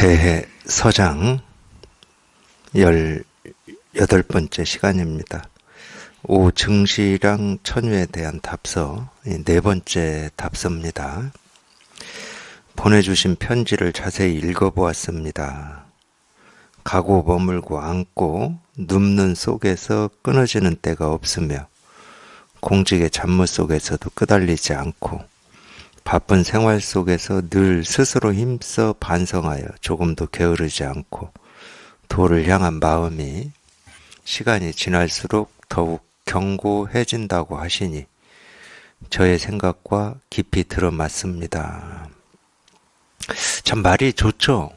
대해서장 18번째 시간입니다. 오증시랑 천유에 대한 답서, 네 번째 답서입니다. 보내주신 편지를 자세히 읽어보았습니다. 가고 머물고 앉고 눕는 속에서 끊어지는 때가 없으며 공직의 잡무 속에서도 끄달리지 않고 바쁜 생활 속에서 늘 스스로 힘써 반성하여 조금도 게으르지 않고 도를 향한 마음이 시간이 지날수록 더욱 견고해진다고 하시니 저의 생각과 깊이 들어맞습니다. 참 말이 좋죠.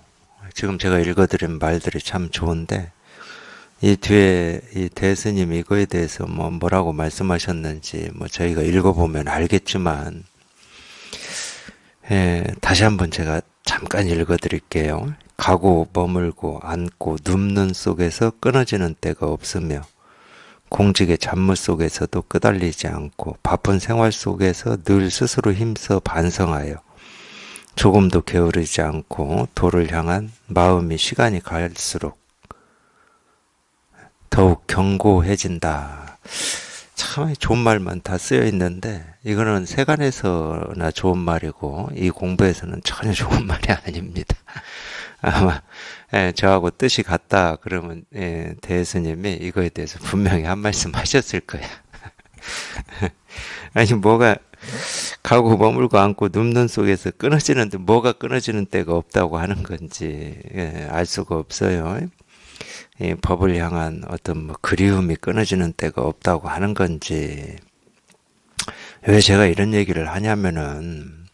지금 제가 읽어드린 말들이 참 좋은데 이 뒤에 이 대스님 이거에 대해서 뭐라고 말씀하셨는지 저희가 읽어보면 알겠지만 다시 한번 제가 잠깐 읽어드릴게요. 가고 머물고 앉고 눕는 속에서 끊어지는 때가 없으며 공직의 잡무 속에서도 끄달리지 않고 바쁜 생활 속에서 늘 스스로 힘써 반성하여 조금도 게으르지 않고 도를 향한 마음이 시간이 갈수록 더욱 견고해진다. 참 좋은 말만 다 쓰여 있는데 이거는 세간에서나 좋은 말이고 이 공부에서는 전혀 좋은 말이 아닙니다. 아마 저하고 뜻이 같다 그러면 대스님이 이거에 대해서 분명히 한 말씀 하셨을 거야. 아니 뭐가 가고 머물고 앉고 눕는 속에서 끊어지는데 뭐가 끊어지는 때가 없다고 하는 건지 알 수가 없어요. 이 법을 향한 어떤 그리움이 끊어지는 때가 없다고 하는 건지. 왜 제가 이런 얘기를 하냐면은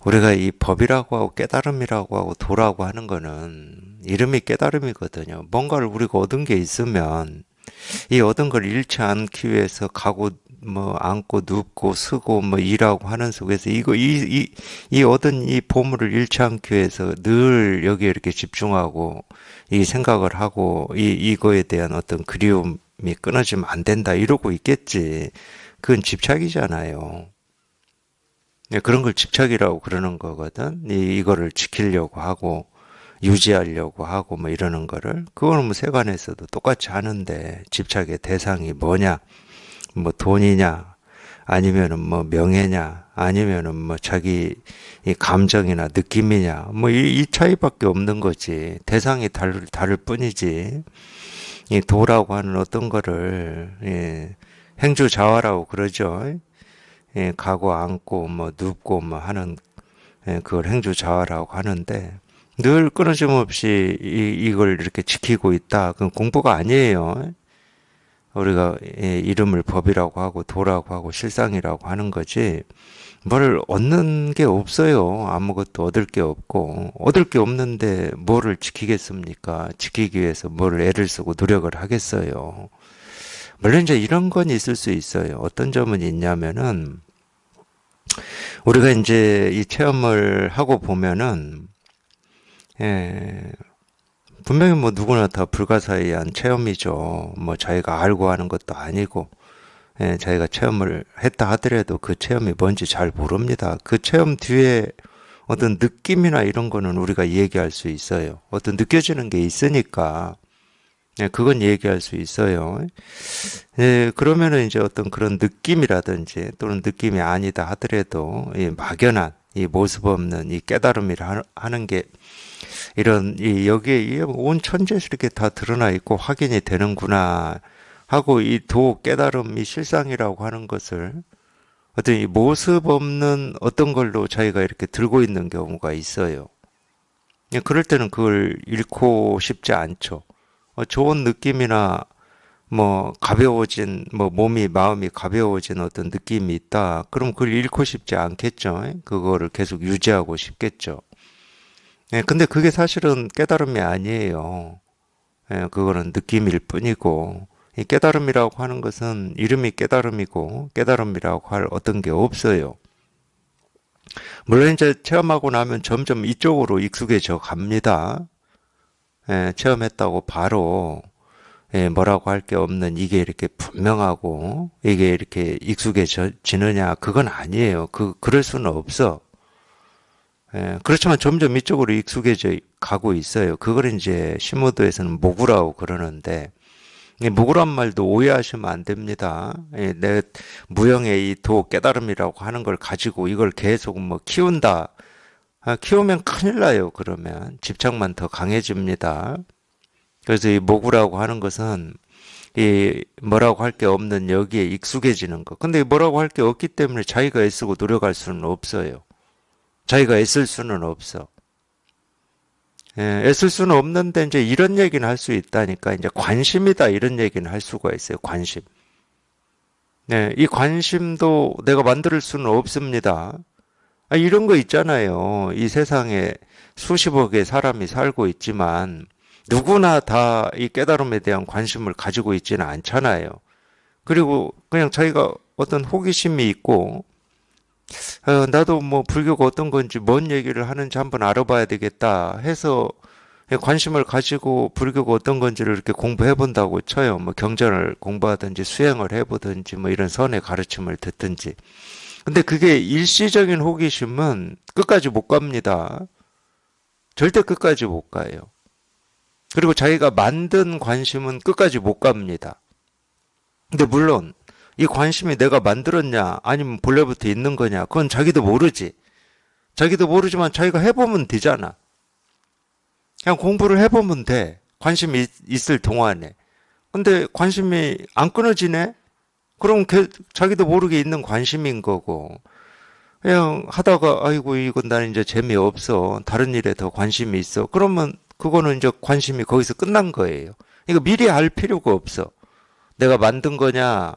우리가 이 법이라고 하고 깨달음이라고 하고 도라고 하는 거는 이름이 깨달음이거든요. 뭔가를 우리가 얻은 게 있으면 이 얻은 걸 잃지 않기 위해서 가고 앉고 눕고 쓰고 일하고 하는 속에서 이 얻은 이 보물을 잃지 않기 위해서 늘 여기에 이렇게 집중하고 이 생각을 하고 이거에 대한 어떤 그리움이 끊어지면 안 된다 이러고 있겠지. 그건 집착이잖아요. 그런 걸 집착이라고 그러는 거거든. 이거를 지키려고 하고 유지하려고 하고 이러는 거를. 그거는 세간에서도 똑같이 하는데 집착의 대상이 뭐냐? 돈이냐? 아니면은 명예냐? 아니면은 자기 이 감정이나 느낌이냐? 이 차이밖에 없는 거지. 대상이 다를 뿐이지. 이 도라고 하는 어떤 거를 행주자화라고 그러죠. 가고 앉고 눕고 하는 그걸 행주자화라고 하는데 늘 끊어짐 없이 이걸 이렇게 지키고 있다. 그건 공부가 아니에요. 우리가 이름을 법이라고 하고 도라고 하고 실상이라고 하는 거지 뭘 얻는 게 없어요. 아무것도 얻을 게 없고 얻을 게 없는데 뭐를 지키겠습니까? 지키기 위해서 뭘 애를 쓰고 노력을 하겠어요. 물론 이제 이런 건 있을 수 있어요. 어떤 점은 있냐면은 우리가 이제 이 체험을 하고 보면은 분명히 누구나 다 불가사의한 체험이죠. 자기가 알고 하는 것도 아니고 자기가 체험을 했다 하더라도 그 체험이 뭔지 잘 모릅니다. 그 체험 뒤에 어떤 느낌이나 이런 거는 우리가 얘기할 수 있어요. 어떤 느껴지는 게 있으니까 그건 얘기할 수 있어요. 그러면은 이제 어떤 그런 느낌이라든지 또는 느낌이 아니다 하더라도 이 막연한 이 모습 없는 이 깨달음이라 하는 게 이런 여기에 온 천재에서 이렇게 다 드러나 있고 확인이 되는구나 하고 이 도 깨달음 이 실상이라고 하는 것을 어떤 이 모습 없는 어떤 걸로 자기가 이렇게 들고 있는 경우가 있어요. 그럴 때는 그걸 잃고 싶지 않죠. 좋은 느낌이나 가벼워진 몸이 마음이 가벼워진 어떤 느낌이 있다. 그럼 그걸 잃고 싶지 않겠죠. 그거를 계속 유지하고 싶겠죠. 근데 그게 사실은 깨달음이 아니에요. 그거는 느낌일 뿐이고 이 깨달음이라고 하는 것은 이름이 깨달음이고 깨달음이라고 할 어떤 게 없어요. 물론 이제 체험하고 나면 점점 이쪽으로 익숙해져 갑니다. 체험했다고 바로 뭐라고 할 게 없는 이게 이렇게 분명하고 이게 이렇게 익숙해지느냐 그건 아니에요. 그럴 수는 없어. 그렇지만 점점 이쪽으로 익숙해져 가고 있어요. 그걸 이제 시모도에서는 모구라고 그러는데, 이 무구란 말도 오해하시면 안 됩니다. 내 무형의 이 도 깨달음이라고 하는 걸 가지고 이걸 계속 뭐 키운다. 키우면 큰일 나요. 그러면 집착만 더 강해집니다. 그래서 이 모구라고 하는 것은 이 뭐라고 할 게 없는 여기에 익숙해지는 것. 근데 뭐라고 할 게 없기 때문에 자기가 애쓰고 노력할 수는 없어요. 자기가 애쓸 수는 없어. 애쓸 수는 없는데 이제 이런 얘기는 할 수 있다니까. 이제 관심이다 이런 얘기는 할 수가 있어요. 관심. 네, 이 관심도 내가 만들 수는 없습니다. 이런 거 있잖아요. 이 세상에 수십억의 사람이 살고 있지만 누구나 다 이 깨달음에 대한 관심을 가지고 있지는 않잖아요. 그리고 그냥 자기가 어떤 호기심이 있고 나도 뭐 불교가 어떤 건지 뭔 얘기를 하는지 한번 알아봐야 되겠다 해서 관심을 가지고 불교가 어떤 건지를 이렇게 공부해 본다고 쳐요. 뭐 경전을 공부하든지 수행을 해보든지 뭐 이런 선의 가르침을 듣든지. 근데 그게 일시적인 호기심은 끝까지 못 갑니다. 절대 끝까지 못 가요. 그리고 자기가 만든 관심은 끝까지 못 갑니다. 근데 물론 이 관심이 내가 만들었냐 아니면 본래부터 있는 거냐 그건 자기도 모르지. 자기도 모르지만 자기가 해보면 되잖아. 그냥 공부를 해보면 돼. 관심이 있을 동안에. 근데 관심이 안 끊어지네? 그럼 자기도 모르게 있는 관심인 거고. 그냥 하다가 아이고 이건 나는 이제 재미없어. 다른 일에 더 관심이 있어. 그러면 그거는 이제 관심이 거기서 끝난 거예요. 이거 미리 알 필요가 없어. 내가 만든 거냐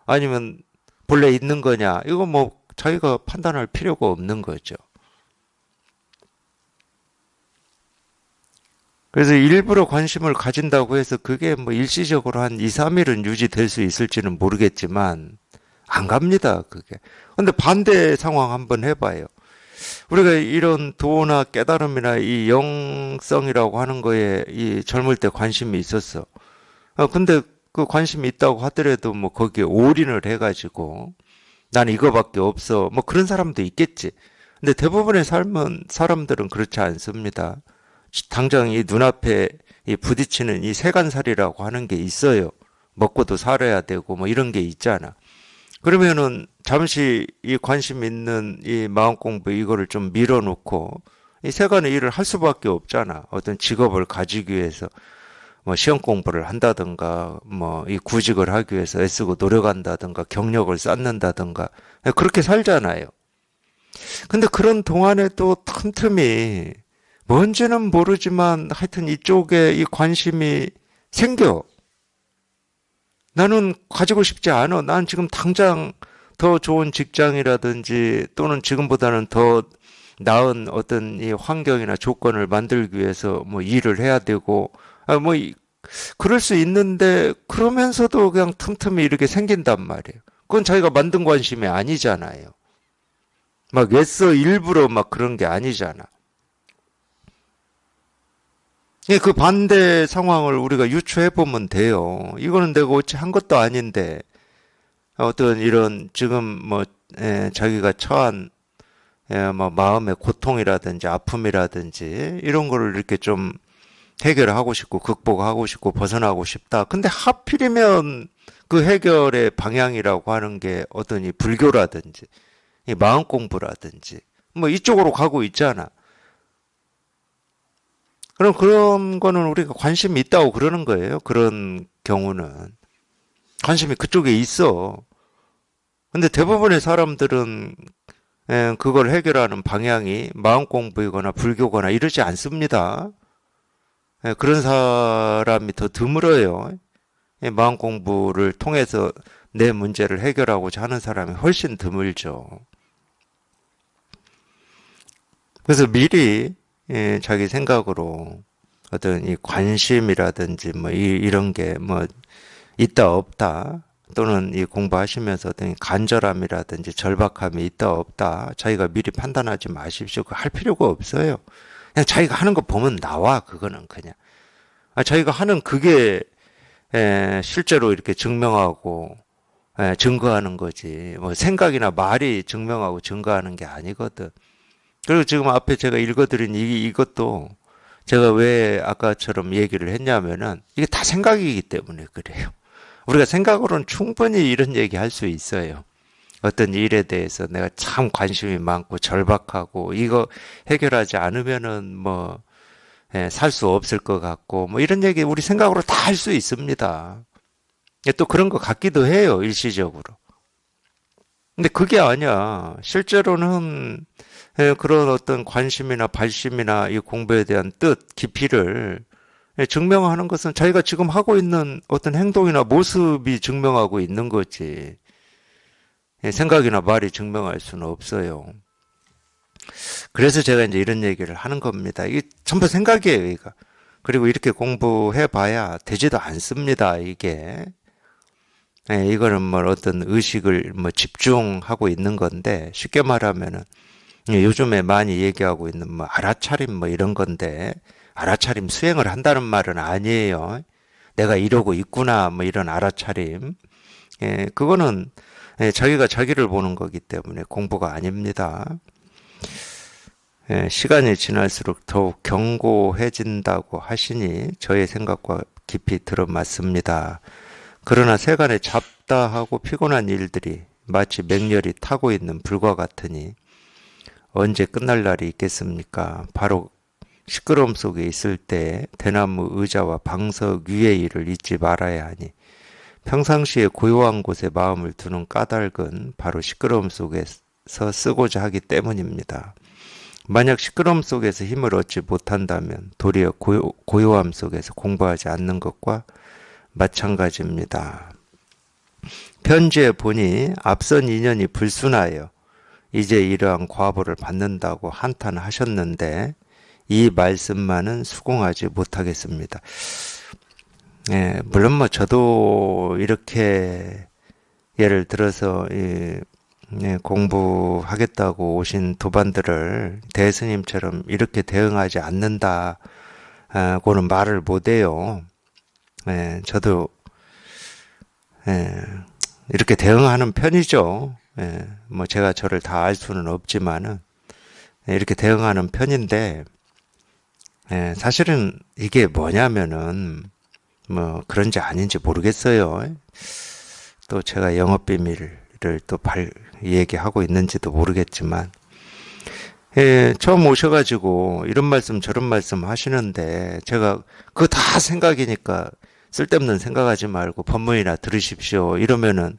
아니면 본래 있는 거냐 이거 뭐 자기가 판단할 필요가 없는 거죠. 그래서 일부러 관심을 가진다고 해서 그게 뭐 일시적으로 한 2, 3일은 유지될 수 있을지는 모르겠지만 안 갑니다, 그게. 근데 반대 상황 한번 해봐요. 우리가 이런 도나 깨달음이나 이 영성이라고 하는 거에 이 젊을 때 관심이 있었어. 근데 그 관심이 있다고 하더라도 뭐 거기에 올인을 해가지고 나는 이거밖에 없어. 뭐 그런 사람도 있겠지. 근데 대부분의 삶은 사람들은 그렇지 않습니다. 당장 이 눈앞에 이 부딪히는 이 세간살이라고 하는 게 있어요. 먹고도 살아야 되고 뭐 이런 게 있잖아. 그러면은 잠시 이 관심 있는 이 마음 공부 이거를 좀 밀어놓고 이 세간의 일을 할 수밖에 없잖아. 어떤 직업을 가지기 위해서 뭐 시험 공부를 한다든가 뭐 이 구직을 하기 위해서 애쓰고 노력한다든가 경력을 쌓는다든가 그렇게 살잖아요. 근데 그런 동안에 또 틈틈이 뭔지는 모르지만 하여튼 이쪽에 이 관심이 생겨. 나는 가지고 싶지 않아. 난 지금 당장 더 좋은 직장이라든지 또는 지금보다는 더 나은 어떤 이 환경이나 조건을 만들기 위해서 뭐 일을 해야 되고, 뭐, 그럴 수 있는데, 그러면서도 그냥 틈틈이 이렇게 생긴단 말이에요. 그건 자기가 만든 관심이 아니잖아요. 막 애써 일부러 막 그런 게 아니잖아. 예, 그 반대 상황을 우리가 유추해 보면 돼요. 이거는 내가 어찌 한 것도 아닌데 어떤 이런 지금 뭐 자기가 처한 뭐 마음의 고통이라든지 아픔이라든지 이런 거를 이렇게 좀 해결하고 싶고 극복하고 싶고 벗어나고 싶다. 근데 하필이면 그 해결의 방향이라고 하는 게 어떤 이 불교라든지 이 마음 공부라든지 뭐 이쪽으로 가고 있잖아. 그럼 그런 거는 우리가 관심이 있다고 그러는 거예요. 그런 경우는. 관심이 그쪽에 있어. 근데 대부분의 사람들은 그걸 해결하는 방향이 마음 공부이거나 불교거나 이러지 않습니다. 그런 사람이 더 드물어요. 마음 공부를 통해서 내 문제를 해결하고자 하는 사람이 훨씬 드물죠. 그래서 미리 자기 생각으로 어떤 이 관심이라든지 뭐 이런 게 뭐 있다 없다 또는 이 공부하시면서 어떤 간절함이라든지 절박함이 있다 없다 자기가 미리 판단하지 마십시오. 그거 할 필요가 없어요. 그냥 자기가 하는 거 보면 나와. 그거는 그냥 자기가 하는 그게 실제로 이렇게 증명하고 증거하는 거지. 뭐 생각이나 말이 증명하고 증거하는 게 아니거든. 그리고 지금 앞에 제가 읽어드린 이것도 제가 왜 아까처럼 얘기를 했냐면은 이게 다 생각이기 때문에 그래요. 우리가 생각으로는 충분히 이런 얘기 할 수 있어요. 어떤 일에 대해서 내가 참 관심이 많고 절박하고 이거 해결하지 않으면은 뭐 살 수 없을 것 같고 뭐 이런 얘기 우리 생각으로 다 할 수 있습니다. 또 그런 것 같기도 해요, 일시적으로. 근데 그게 아니야. 실제로는 그런 어떤 관심이나 발심이나 이 공부에 대한 뜻, 깊이를 증명하는 것은 자기가 지금 하고 있는 어떤 행동이나 모습이 증명하고 있는 거지. 생각이나 말이 증명할 수는 없어요. 그래서 제가 이제 이런 얘기를 하는 겁니다. 이게 전부 생각이에요, 이거. 그리고 이렇게 공부해 봐야 되지도 않습니다, 이게. 이거는 뭐 어떤 의식을 뭐 집중하고 있는 건데, 쉽게 말하면은, 요즘에 많이 얘기하고 있는 뭐 알아차림 뭐 이런 건데, 알아차림 수행을 한다는 말은 아니에요. 내가 이러고 있구나, 뭐 이런 알아차림. 그거는 자기가 자기를 보는 거기 때문에 공부가 아닙니다. 시간이 지날수록 더욱 견고해진다고 하시니 저의 생각과 깊이 들어맞습니다. 그러나 세간에 잡다하고 피곤한 일들이 마치 맹렬히 타고 있는 불과 같으니 언제 끝날 날이 있겠습니까? 바로 시끄러움 속에 있을 때 대나무 의자와 방석 위의 일을 잊지 말아야 하니 평상시에 고요한 곳에 마음을 두는 까닭은 바로 시끄러움 속에서 쓰고자 하기 때문입니다. 만약 시끄러움 속에서 힘을 얻지 못한다면 도리어 고요함 속에서 공부하지 않는 것과 마찬가지입니다. 편지에 보니 앞선 인연이 불순하여 이제 이러한 과보를 받는다고 한탄하셨는데 이 말씀만은 수긍하지 못하겠습니다. 물론 뭐 저도 이렇게 예를 들어서 공부하겠다고 오신 도반들을 대스님처럼 이렇게 대응하지 않는다고는 말을 못해요. 저도 이렇게 대응하는 편이죠. 뭐 제가 저를 다 알 수는 없지만은 이렇게 대응하는 편인데 사실은 이게 뭐냐면은 뭐 그런지 아닌지 모르겠어요. 또 제가 영업 비밀을 또 얘기하고 있는지도 모르겠지만 처음 오셔가지고 이런 말씀 저런 말씀 하시는데 제가 그거 다 생각이니까 쓸데없는 생각하지 말고 법문이나 들으십시오 이러면은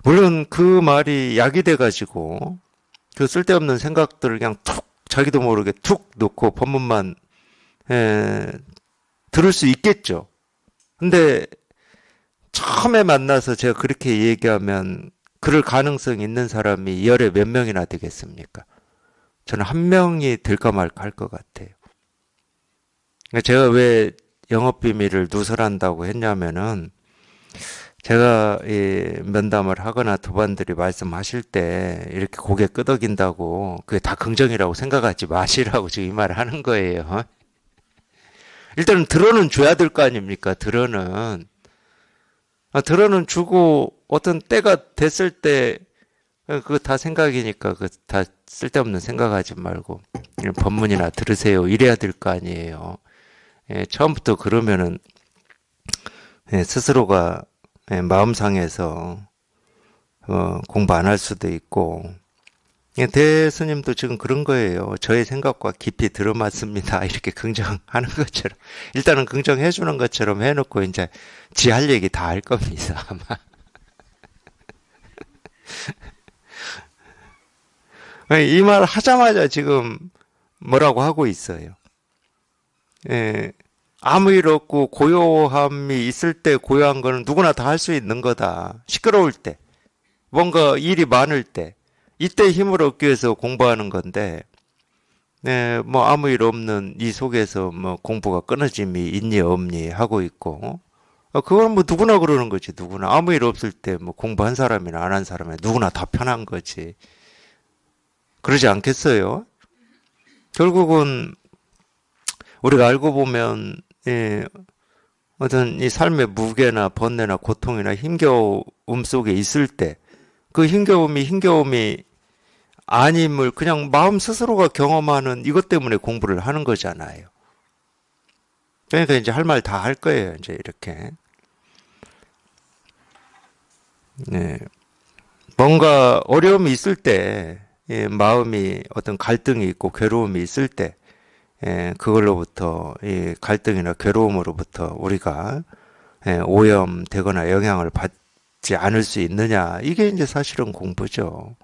물론 그 말이 약이 돼가지고 그 쓸데없는 생각들을 그냥 툭 자기도 모르게 툭 놓고 법문만 들을 수 있겠죠. 근데 처음에 만나서 제가 그렇게 얘기하면 그럴 가능성이 있는 사람이 열에 몇 명이나 되겠습니까? 저는 한 명이 될까 말까 할 것 같아요. 제가 왜 영업비밀을 누설한다고 했냐면은 제가 이 면담을 하거나 도반들이 말씀하실 때 이렇게 고개 끄덕인다고 그게 다 긍정이라고 생각하지 마시라고 지금 이 말을 하는 거예요. 일단은 들어는 줘야 될 거 아닙니까? 들어는. 들어는 주고 어떤 때가 됐을 때 그거 다 생각이니까 그 다 쓸데없는 생각하지 말고 법문이나 들으세요. 이래야 될 거 아니에요. 처음부터 그러면은 스스로가 마음 상해서 공부 안 할 수도 있고 대스님도 지금 그런 거예요. 저의 생각과 깊이 들어맞습니다. 이렇게 긍정하는 것처럼 일단은 긍정해 주는 것처럼 해놓고 이제 지 할 얘기 다 할 겁니다. 아마. 이 말 하자마자 지금 뭐라고 하고 있어요. 아무 일 없고 고요함이 있을 때 고요한 거는 누구나 다 할 수 있는 거다. 시끄러울 때, 뭔가 일이 많을 때, 이때 힘을 얻기 위해서 공부하는 건데, 뭐 아무 일 없는 이 속에서 뭐 공부가 끊어짐이 있니 없니 하고 있고, 그건 뭐 누구나 그러는 거지, 누구나. 아무 일 없을 때 뭐 공부한 사람이나 안 한 사람이나 누구나 다 편한 거지. 그러지 않겠어요? 결국은 우리가 알고 보면 어떤 이 삶의 무게나 번뇌나 고통이나 힘겨움 속에 있을 때 그 힘겨움이 아님을 그냥 마음 스스로가 경험하는 이것 때문에 공부를 하는 거잖아요. 그러니까 이제 할 말 다 할 거예요. 이제 이렇게. 네. 뭔가 어려움이 있을 때, 예, 마음이 어떤 갈등이 있고 괴로움이 있을 때, 예, 그걸로부터, 이 갈등이나 괴로움으로부터 우리가 예, 오염되거나 영향을 받지 않을 수 있느냐. 이게 이제 사실은 공부죠.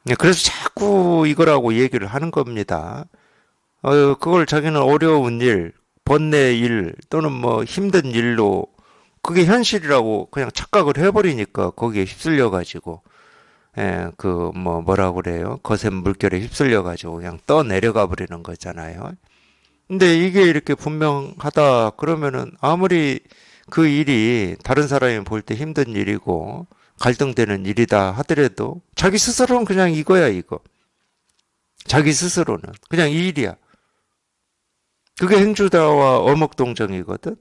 예, 그래서 자꾸 이거라고 얘기를 하는 겁니다. 그걸 자기는 어려운 일, 번뇌의 일, 또는 뭐 힘든 일로 그게 현실이라고 그냥 착각을 해버리니까 거기에 휩쓸려가지고, 예, 뭐라고 그래요? 거센 물결에 휩쓸려가지고 그냥 떠내려가 버리는 거잖아요. 근데 이게 이렇게 분명하다 그러면은 아무리 그 일이 다른 사람이 볼 때 힘든 일이고 갈등되는 일이다 하더라도 자기 스스로는 그냥 이거야, 이거. 자기 스스로는. 그냥 이 일이야. 그게 행주다와 어목동정이거든.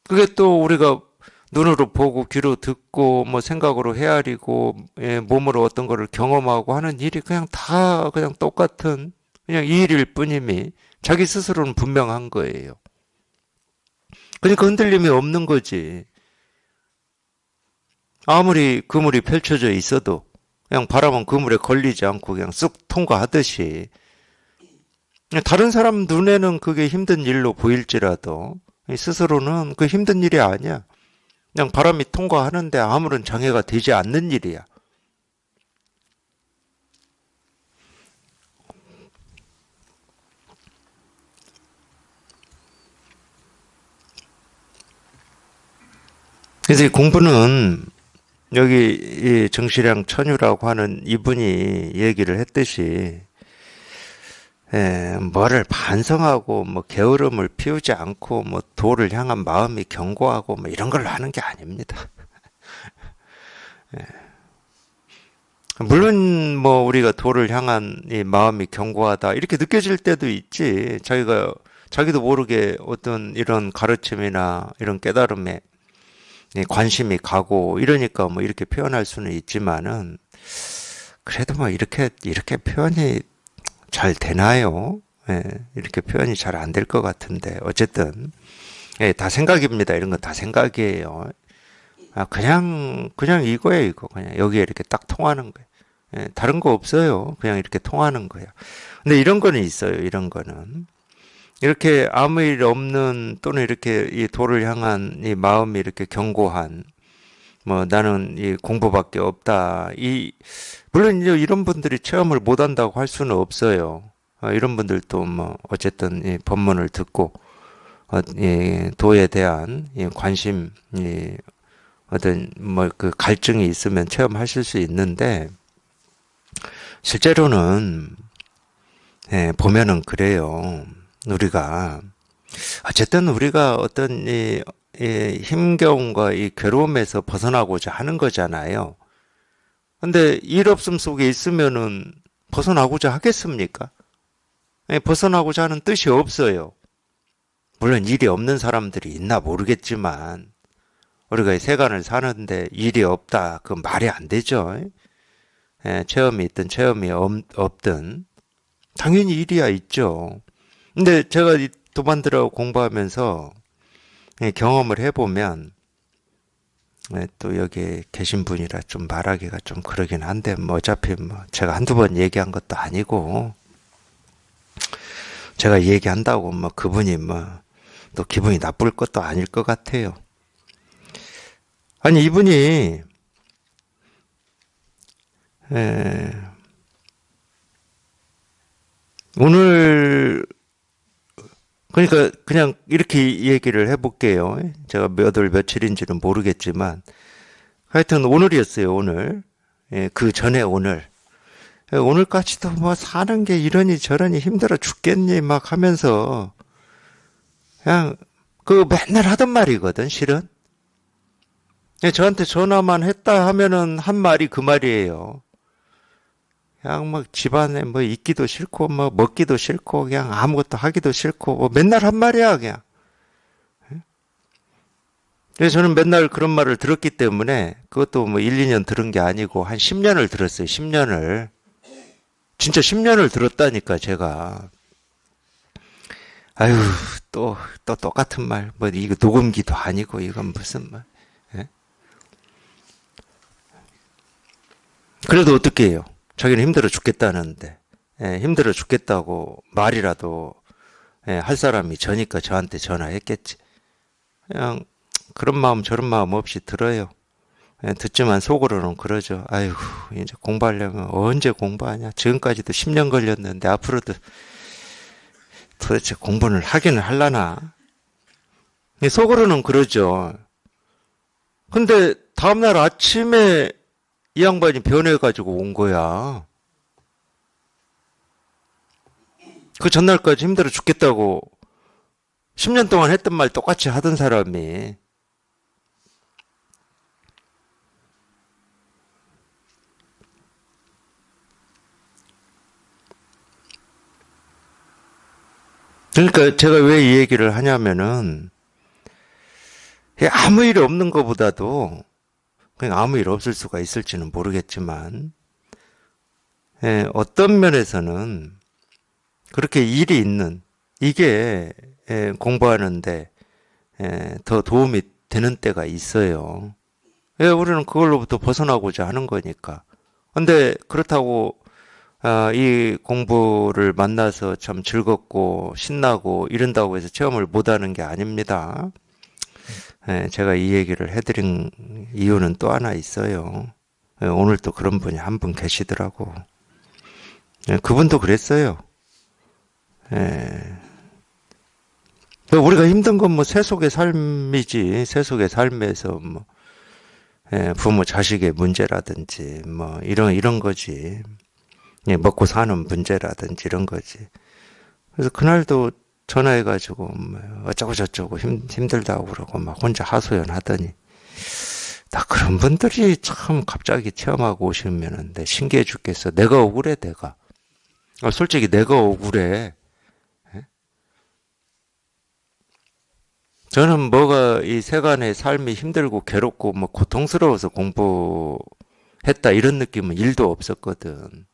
그게 또 우리가 눈으로 보고 귀로 듣고 뭐 생각으로 헤아리고 예, 몸으로 어떤 거를 경험하고 하는 일이 그냥 다 그냥 똑같은 그냥 이 일일 뿐임이 자기 스스로는 분명한 거예요. 그러니까 흔들림이 없는 거지. 아무리 그물이 펼쳐져 있어도 그냥 바람은 그물에 걸리지 않고 그냥 쑥 통과하듯이 다른 사람 눈에는 그게 힘든 일로 보일지라도 스스로는 그 힘든 일이 아니야. 그냥 바람이 통과하는데 아무런 장애가 되지 않는 일이야. 그래서 이 공부는 여기 이 정시량 천유라고 하는 이분이 얘기를 했듯이 뭐를 반성하고 뭐 게으름을 피우지 않고 뭐 도를 향한 마음이 견고하고 뭐 이런 걸로 하는 게 아닙니다. 물론 뭐 우리가 도를 향한 이 마음이 견고하다 이렇게 느껴질 때도 있지. 자기도 모르게 어떤 이런 가르침이나 이런 깨달음에 관심이 가고 이러니까 뭐 이렇게 표현할 수는 있지만은 그래도 뭐 이렇게 표현이 잘 되나요? 예, 이렇게 표현이 잘 안 될 것 같은데 어쨌든 예, 다 생각입니다. 이런 건 다 생각이에요. 그냥 이거예요, 이거. 그냥 여기에 이렇게 딱 통하는 거예요. 예, 다른 거 없어요. 그냥 이렇게 통하는 거예요. 근데 이런 거는 있어요, 이런 거는. 이렇게 아무 일 없는 또는 이렇게 이 도를 향한 이 마음이 이렇게 견고한 뭐 나는 이 공부밖에 없다. 물론 이제 이런 분들이 체험을 못 한다고 할 수는 없어요. 이런 분들도 뭐 어쨌든 이 법문을 듣고 이 도에 대한 이 관심, 이 어떤 뭐 그 갈증이 있으면 체험하실 수 있는데 실제로는 보면은 그래요. 우리가 어쨌든 우리가 어떤 이 힘겨움과 이 괴로움에서 벗어나고자 하는 거잖아요. 근데 일 없음 속에 있으면은 벗어나고자 하겠습니까? 벗어나고자 하는 뜻이 없어요. 물론 일이 없는 사람들이 있나 모르겠지만 우리가 이 세간을 사는데 일이 없다. 그건 말이 안 되죠. 체험이 있든 체험이 없든 당연히 일이야 있죠. 근데 제가 이 도반들하고 공부하면서 경험을 해보면 또 여기 계신 분이라 좀 말하기가 좀 그러긴 한데 뭐 어차피 뭐 제가 한두 번 얘기한 것도 아니고 제가 얘기한다고 뭐 그분이 뭐 또 기분이 나쁠 것도 아닐 것 같아요. 아니 이분이 에, 오늘 그러니까 그냥 이렇게 얘기를 해볼게요. 제가 몇 월 며칠인지는 모르겠지만 하여튼 오늘이었어요. 오늘 그 전에 오늘 오늘까지도 뭐 사는 게 이러니 저러니 힘들어 죽겠니 막 하면서 그냥 그 맨날 하던 말이거든 실은. 저한테 전화만 했다 하면은 한 말이 그 말이에요. 그냥 막 집안에 뭐 있기도 싫고 뭐 먹기도 싫고 그냥 아무것도 하기도 싫고 뭐 맨날 한 말이야 그냥. 그래서 저는 맨날 그런 말을 들었기 때문에 그것도 뭐 1, 2년 들은 게 아니고 한 10년을 들었어요. 10년을. 진짜 10년을 들었다니까 제가. 아유, 또 똑같은 말. 뭐 이거 녹음기도 아니고 이건 무슨 말. 예? 그래도 어떻게 해요? 자기는 힘들어 죽겠다는데. 예, 힘들어 죽겠다고 말이라도 할 사람이 저니까 저한테 전화했겠지. 그냥 그런 마음 저런 마음 없이 들어요. 듣지만 속으로는 그러죠. 아이고, 이제 공부하려면 언제 공부하냐? 지금까지도 10년 걸렸는데 앞으로도 도대체 공부를 하기는 할라나? 속으로는 그러죠. 근데 다음날 아침에 이 양반이 변해가지고 온 거야. 그 전날까지 힘들어 죽겠다고 10년 동안 했던 말 똑같이 하던 사람이. 그러니까 제가 왜 이 얘기를 하냐면은 아무 일 없는 것보다도 그냥 아무 일 없을 수가 있을지는 모르겠지만 어떤 면에서는 그렇게 일이 있는 이게 공부하는데 더 도움이 되는 때가 있어요. 우리는 그걸로부터 벗어나고자 하는 거니까. 근데 그렇다고 이 공부를 만나서 참 즐겁고 신나고 이런다고 해서 체험을 못하는 게 아닙니다. 제가 이 얘기를 해드린 이유는 또 하나 있어요. 오늘 또 그런 분이 한 분 계시더라고. 그분도 그랬어요. 우리가 힘든 건 뭐 세속의 삶이지. 세속의 삶에서 뭐 부모 자식의 문제라든지 뭐 이런 거지. 먹고 사는 문제라든지 이런 거지. 그래서 그날도 전화해가지고 뭐 어쩌고 저쩌고 힘들다고 그러고 막 혼자 하소연하더니 나 그런 분들이 참 갑자기 체험하고 오시면은 내 신기해 죽겠어. 내가 억울해 내가. 솔직히 내가 억울해. 저는 뭐가 이 세간의 삶이 힘들고 괴롭고 뭐 고통스러워서 공부했다 이런 느낌은 일도 없었거든.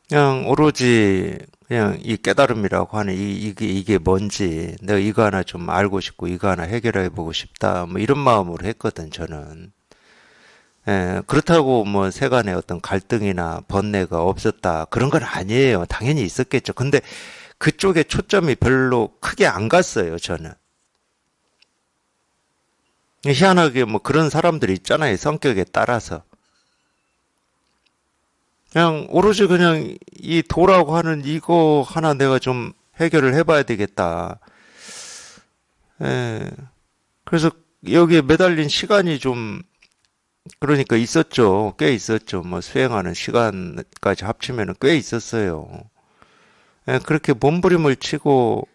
그냥 오로지 그냥 이 깨달음이라고 하는 이게 뭔지 내가 이거 하나 좀 알고 싶고 이거 하나 해결해 보고 싶다 뭐 이런 마음으로 했거든 저는. 그렇다고 뭐 세간에 어떤 갈등이나 번뇌가 없었다 그런 건 아니에요. 당연히 있었겠죠. 근데 그쪽에 초점이 별로 크게 안 갔어요 저는. 희한하게 뭐 그런 사람들이 있잖아요 성격에 따라서. 그냥 오로지 그냥 이 도라고 하는 이거 하나 내가 좀 해결을 해봐야 되겠다. 예. 그래서 여기에 매달린 시간이 좀 그러니까 있었죠. 꽤 있었죠. 뭐 수행하는 시간까지 합치면 꽤 있었어요. 그렇게 몸부림을 치고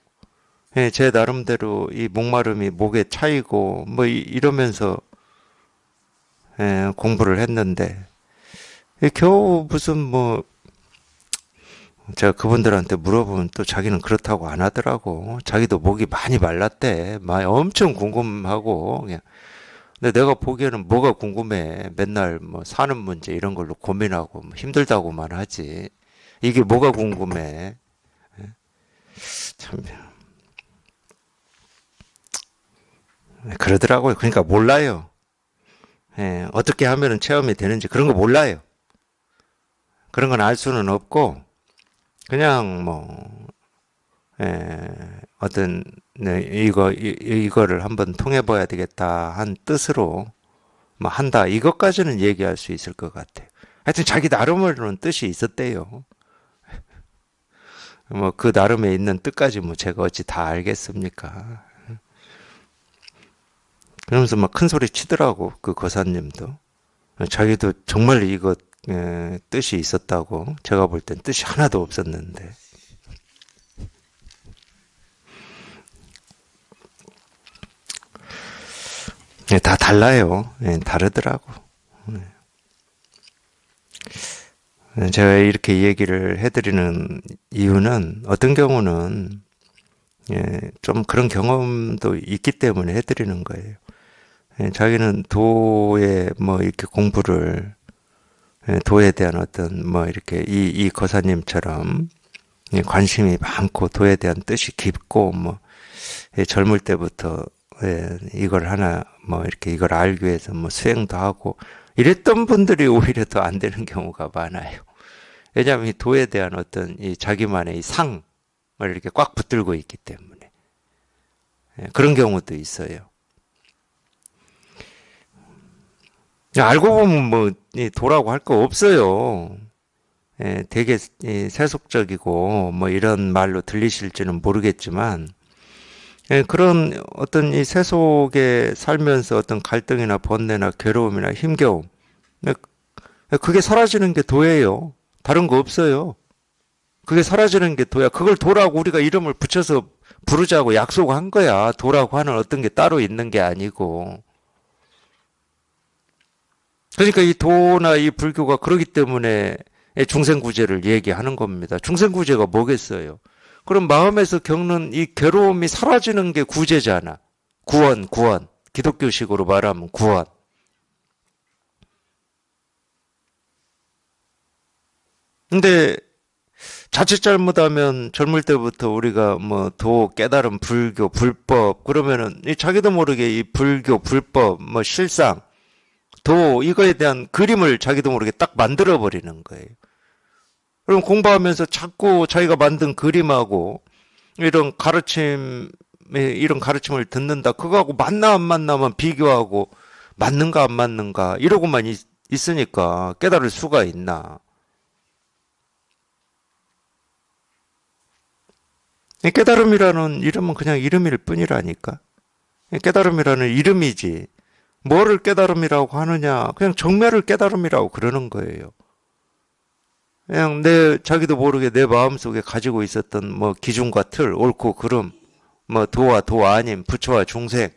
제 나름대로 이 목마름이 목에 차이고 뭐 이러면서 공부를 했는데 겨우 무슨 뭐 제가 그분들한테 물어보면 또 자기는 그렇다고 안 하더라고. 자기도 목이 많이 말랐대. 많이 엄청 궁금하고 그냥. 근데 내가 보기에는 뭐가 궁금해. 맨날 뭐 사는 문제 이런 걸로 고민하고 뭐 힘들다고만 하지. 이게 뭐가 궁금해. 참 그러더라고요. 그러니까 몰라요. 어떻게 하면은 체험이 되는지 그런 거 몰라요. 그런 건 알 수는 없고 그냥 뭐 어떤 이거를 한번 통해 봐야 되겠다 한 뜻으로 뭐 한다 이것까지는 얘기할 수 있을 것 같아요. 하여튼 자기 나름으로는 뜻이 있었대요. 뭐 그 나름에 있는 뜻까지 뭐 제가 어찌 다 알겠습니까? 그러면서 막 큰 소리 치더라고 그 거사님도. 자기도 정말 이거 뜻이 있었다고. 제가 볼 땐 뜻이 하나도 없었는데. 다 달라요. 다르더라고. 제가 이렇게 얘기를 해드리는 이유는 어떤 경우는 좀 그런 경험도 있기 때문에 해드리는 거예요. 자기는 도에 뭐 이렇게 공부를, 도에 대한 어떤 뭐 이렇게 이 거사님처럼 관심이 많고 도에 대한 뜻이 깊고 뭐 젊을 때부터 이걸 하나 뭐 이렇게 이걸 알기 위해서 뭐 수행도 하고 이랬던 분들이 오히려 더 안 되는 경우가 많아요. 왜냐하면 이 도에 대한 어떤 이 자기만의 이 상을 이렇게 꽉 붙들고 있기 때문에 그런 경우도 있어요. 알고 보면 뭐 도라고 할 거 없어요. 되게 세속적이고 뭐 이런 말로 들리실지는 모르겠지만 그런 어떤 이 세속에 살면서 어떤 갈등이나 번뇌나 괴로움이나 힘겨움 그게 사라지는 게 도예요. 다른 거 없어요. 그게 사라지는 게 도야. 그걸 도라고 우리가 이름을 붙여서 부르자고 약속한 거야. 도라고 하는 어떤 게 따로 있는 게 아니고. 그러니까 이 도나 이 불교가 그러기 때문에 중생구제를 얘기하는 겁니다. 중생구제가 뭐겠어요? 그럼 마음에서 겪는 이 괴로움이 사라지는 게 구제잖아. 구원, 구원. 기독교식으로 말하면 구원. 근데 자칫 잘못하면 젊을 때부터 우리가 뭐 도, 깨달음, 불교, 불법 그러면은 자기도 모르게 이 불교, 불법, 뭐 실상, 도 이거에 대한 그림을 자기도 모르게 딱 만들어 버리는 거예요. 그럼 공부하면서 자꾸 자기가 만든 그림하고 이런 가르침 이런 가르침을 듣는다. 그거하고 맞나 안 맞나만 비교하고 맞는가 안 맞는가 이러고만 있으니까 깨달을 수가 있나. 깨달음이라는 이름은 그냥 이름일 뿐이라니까. 깨달음이라는 이름이지. 뭐를 깨달음이라고 하느냐. 그냥 정멸을 깨달음이라고 그러는 거예요. 그냥 자기도 모르게 내 마음속에 가지고 있었던 뭐 기준과 틀, 옳고 그름, 뭐 도와 도 아님, 부처와 중생,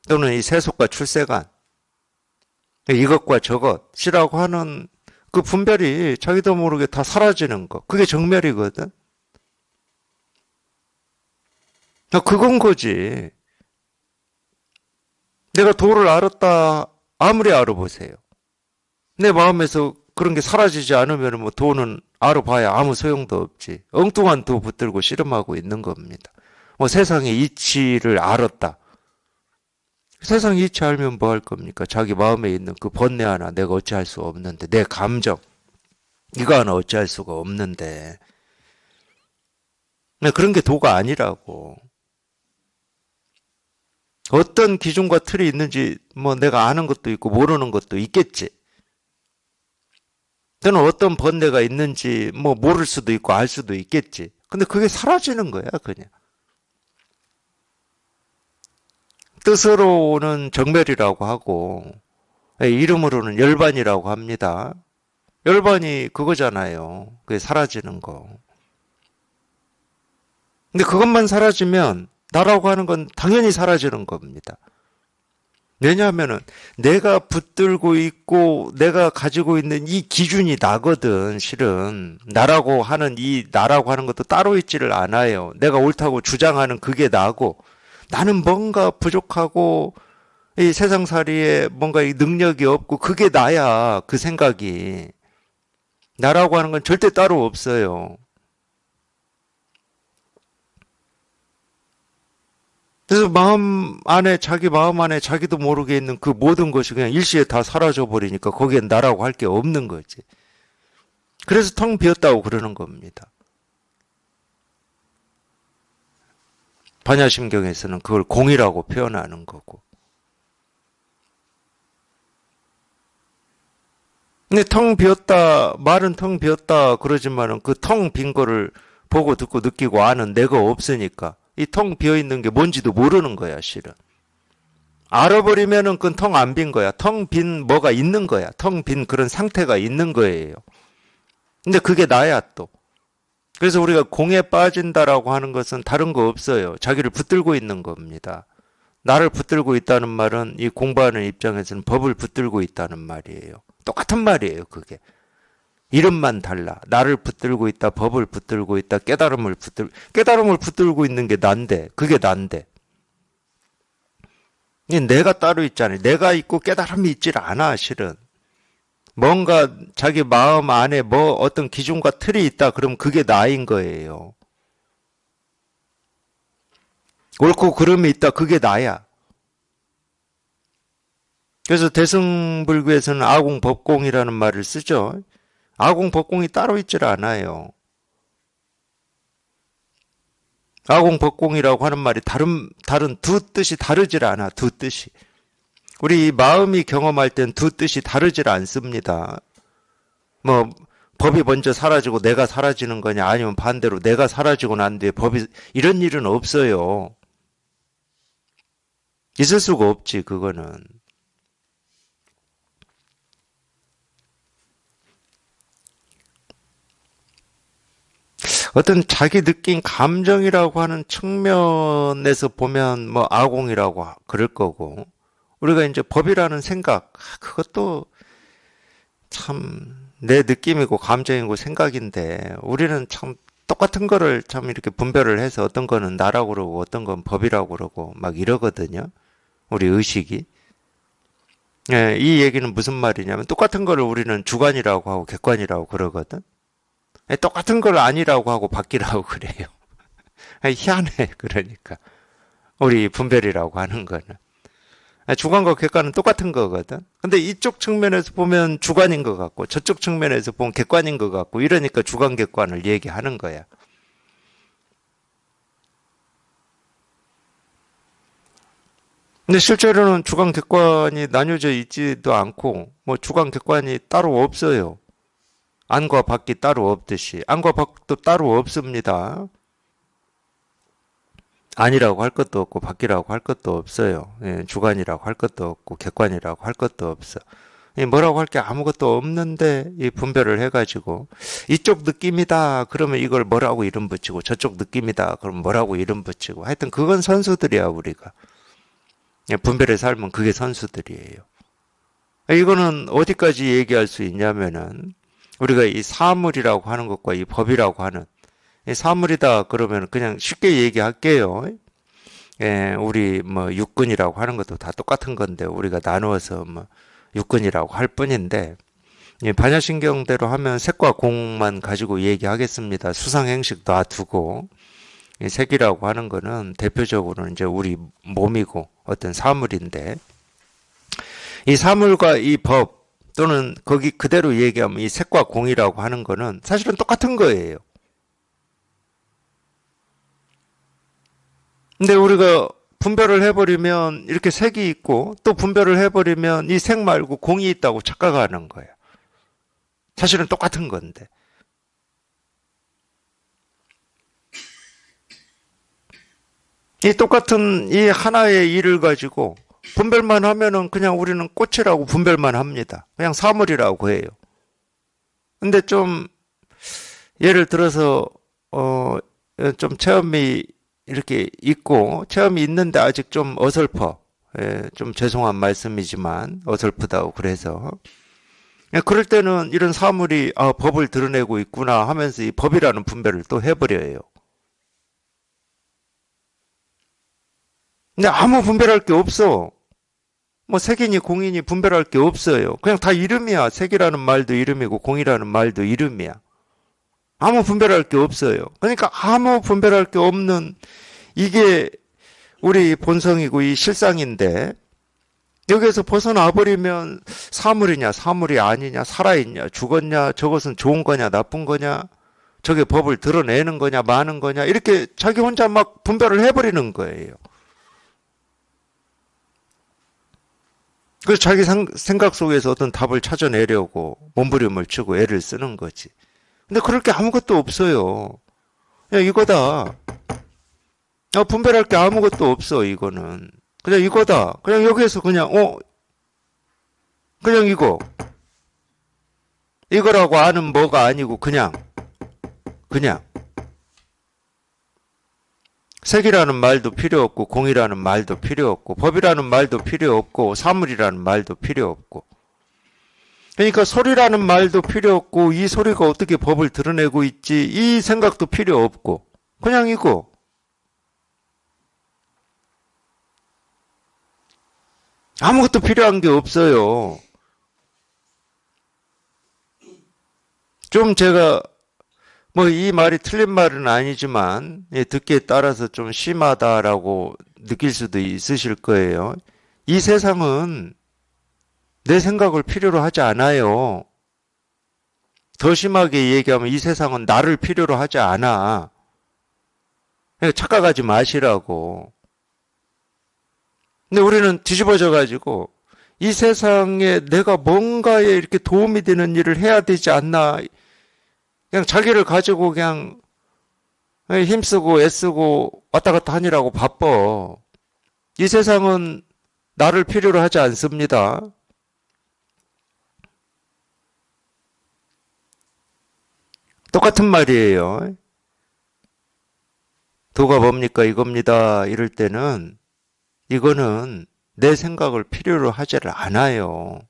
또는 이 세속과 출세관, 이것과 저것이라고 하는 그 분별이 자기도 모르게 다 사라지는 거. 그게 정멸이거든. 그건 거지. 내가 도를 알았다. 아무리 알아보세요. 내 마음에서 그런 게 사라지지 않으면 뭐 도는 알아봐야 아무 소용도 없지. 엉뚱한 도 붙들고 씨름하고 있는 겁니다. 뭐 세상의 이치를 알았다. 세상 이치 알면 뭐 할 겁니까? 자기 마음에 있는 그 번뇌 하나 내가 어찌할 수 없는데 내 감정 이거 하나 어찌할 수가 없는데 그런 게 도가 아니라고. 어떤 기준과 틀이 있는지 뭐 내가 아는 것도 있고 모르는 것도 있겠지. 또는 어떤 번뇌가 있는지 뭐 모를 수도 있고 알 수도 있겠지. 근데 그게 사라지는 거야, 그냥. 뜻으로는 정멸이라고 하고 이름으로는 열반이라고 합니다. 열반이 그거잖아요. 그게 사라지는 거. 근데 그것만 사라지면 나라고 하는 건 당연히 사라지는 겁니다. 왜냐하면은 내가 붙들고 있고 내가 가지고 있는 이 기준이 나거든. 실은 나라고 하는 이 나라고 하는 것도 따로 있지를 않아요. 내가 옳다고 주장하는 그게 나고 나는 뭔가 부족하고 이 세상살이에 뭔가 이 능력이 없고 그게 나야. 그 생각이 나라고 하는 건 절대 따로 없어요. 그래서 자기 마음 안에 자기도 모르게 있는 그 모든 것이 그냥 일시에 다 사라져 버리니까 거기엔 나라고 할 게 없는 거지. 그래서 텅 비었다고 그러는 겁니다. 반야심경에서는 그걸 공이라고 표현하는 거고. 근데 텅 비었다, 말은 텅 비었다 그러지만은 그 텅 빈 거를 보고 듣고 느끼고 아는 내가 없으니까 이 텅 비어 있는 게 뭔지도 모르는 거야, 실은. 알아버리면은 그건 텅 안 빈 거야. 텅 빈 뭐가 있는 거야. 텅 빈 그런 상태가 있는 거예요. 근데 그게 나야 또. 그래서 우리가 공에 빠진다라고 하는 것은 다른 거 없어요. 자기를 붙들고 있는 겁니다. 나를 붙들고 있다는 말은 이 공부하는 입장에서는 법을 붙들고 있다는 말이에요. 똑같은 말이에요, 그게. 이름만 달라. 나를 붙들고 있다, 법을 붙들고 있다, 깨달음을 붙들고 있는 게 난데, 그게 난데. 내가 따로 있잖아요. 내가 있고 깨달음이 있질 않아, 실은. 뭔가 자기 마음 안에 뭐 어떤 기준과 틀이 있다, 그럼 그게 나인 거예요. 옳고 그름이 있다, 그게 나야. 그래서 대승불교에서는 아공법공이라는 말을 쓰죠. 아공법공이 따로 있질 않아요. 아공법공이라고 하는 말이 다른 두 뜻이 다르질 않아. 두 뜻이. 우리 마음이 경험할 땐 두 뜻이 다르질 않습니다. 뭐 법이 먼저 사라지고 내가 사라지는 거냐, 아니면 반대로 내가 사라지고 난 뒤에 법이, 이런 일은 없어요. 있을 수가 없지, 그거는. 어떤 자기 느낀 감정이라고 하는 측면에서 보면 뭐 아공이라고 그럴 거고, 우리가 이제 법이라는 생각, 그것도 참 내 느낌이고 감정이고 생각인데, 우리는 참 똑같은 거를 참 이렇게 분별을 해서 어떤 거는 나라고 그러고 어떤 건 법이라고 그러고 막 이러거든요. 우리 의식이. 예, 이 얘기는 무슨 말이냐면, 똑같은 거를 우리는 주관이라고 하고 객관이라고 그러거든. 예, 똑같은 걸 아니라고 하고 바뀌라고 그래요. 희한해, 그러니까. 우리 분별이라고 하는 거는. 주관과 객관은 똑같은 거거든. 근데 이쪽 측면에서 보면 주관인 것 같고, 저쪽 측면에서 보면 객관인 것 같고, 이러니까 주관, 객관을 얘기하는 거야. 근데 실제로는 주관, 객관이 나뉘어져 있지도 않고, 뭐 주관, 객관이 따로 없어요. 안과 밖이 따로 없듯이. 안과 밖도 따로 없습니다. 아니라고 할 것도 없고 밖이라고 할 것도 없어요. 예, 주관이라고 할 것도 없고 객관이라고 할 것도 없어. 뭐라고 할 게 아무것도 없는데 이 분별을 해가지고 이쪽 느낌이다 그러면 이걸 뭐라고 이름 붙이고, 저쪽 느낌이다 그러면 뭐라고 이름 붙이고, 하여튼 그건 선수들이야, 우리가. 예, 분별의 삶은 그게 선수들이에요. 이거는 어디까지 얘기할 수 있냐면은, 우리가 이 사물이라고 하는 것과 이 법이라고 하는, 사물이다 그러면 그냥 쉽게 얘기할게요. 예, 우리 뭐 육근이라고 하는 것도 다 똑같은 건데 우리가 나누어서 뭐 육근이라고 할 뿐인데, 예, 반야신경대로 하면 색과 공만 가지고 얘기하겠습니다. 수상행식 놔두고. 이 색이라고 하는 거는 대표적으로 이제 우리 몸이고 어떤 사물인데, 이 사물과 이 법, 또는 거기 그대로 얘기하면 이 색과 공이라고 하는 거는 사실은 똑같은 거예요. 근데 우리가 분별을 해버리면 이렇게 색이 있고, 또 분별을 해버리면 이 색 말고 공이 있다고 착각하는 거예요. 사실은 똑같은 건데. 이 똑같은 이 하나의 일을 가지고 분별만 하면은 그냥 우리는 꽃이라고 분별만 합니다. 그냥 사물이라고 해요. 근데 좀 예를 들어서 좀 체험이 이렇게 있고, 체험이 있는데 아직 좀 어설퍼. 예, 좀 죄송한 말씀이지만 어설프다고 그래서. 예, 그럴 때는 이런 사물이 법을 드러내고 있구나 하면서 이 법이라는 분별을 또 해버려요. 근데 아무 분별할 게 없어. 뭐 색이니 공이니 분별할 게 없어요. 그냥 다 이름이야. 색이라는 말도 이름이고 공이라는 말도 이름이야. 아무 분별할 게 없어요. 그러니까 아무 분별할 게 없는 이게 우리 본성이고 이 실상인데, 여기에서 벗어나 버리면 사물이냐 사물이 아니냐, 살아있냐 죽었냐, 저것은 좋은 거냐 나쁜 거냐, 저게 법을 드러내는 거냐 마는 거냐, 이렇게 자기 혼자 막 분별을 해버리는 거예요. 그래서 자기 생각 속에서 어떤 답을 찾아내려고 몸부림을 치고 애를 쓰는 거지. 근데 그럴 게 아무것도 없어요. 야, 이거다. 분별할 게 아무것도 없어, 이거는. 그냥 이거다. 그냥 여기에서 그냥, 그냥 이거. 이거라고 아는 뭐가 아니고, 그냥. 색이라는 말도 필요 없고, 공이라는 말도 필요 없고, 법이라는 말도 필요 없고, 사물이라는 말도 필요 없고. 그러니까 소리라는 말도 필요 없고 이 소리가 어떻게 법을 드러내고 있지 이 생각도 필요 없고 그냥 이거. 아무것도 필요한 게 없어요. 좀 제가 뭐 이 말이 틀린 말은 아니지만 듣기에 따라서 좀 심하다라고 느낄 수도 있으실 거예요. 이 세상은 내 생각을 필요로 하지 않아요. 더 심하게 얘기하면 이 세상은 나를 필요로 하지 않아. 그러니까 착각하지 마시라고. 근데 우리는 뒤집어져 가지고 이 세상에 내가 뭔가에 이렇게 도움이 되는 일을 해야 되지 않나. 그냥 자기를 가지고 그냥 힘쓰고 애쓰고 왔다 갔다 하느라고 바빠. 이 세상은 나를 필요로 하지 않습니다. 똑같은 말이에요. 도가 뭡니까? 이겁니다. 이럴 때는 이거는 내 생각을 필요로 하지를 않아요.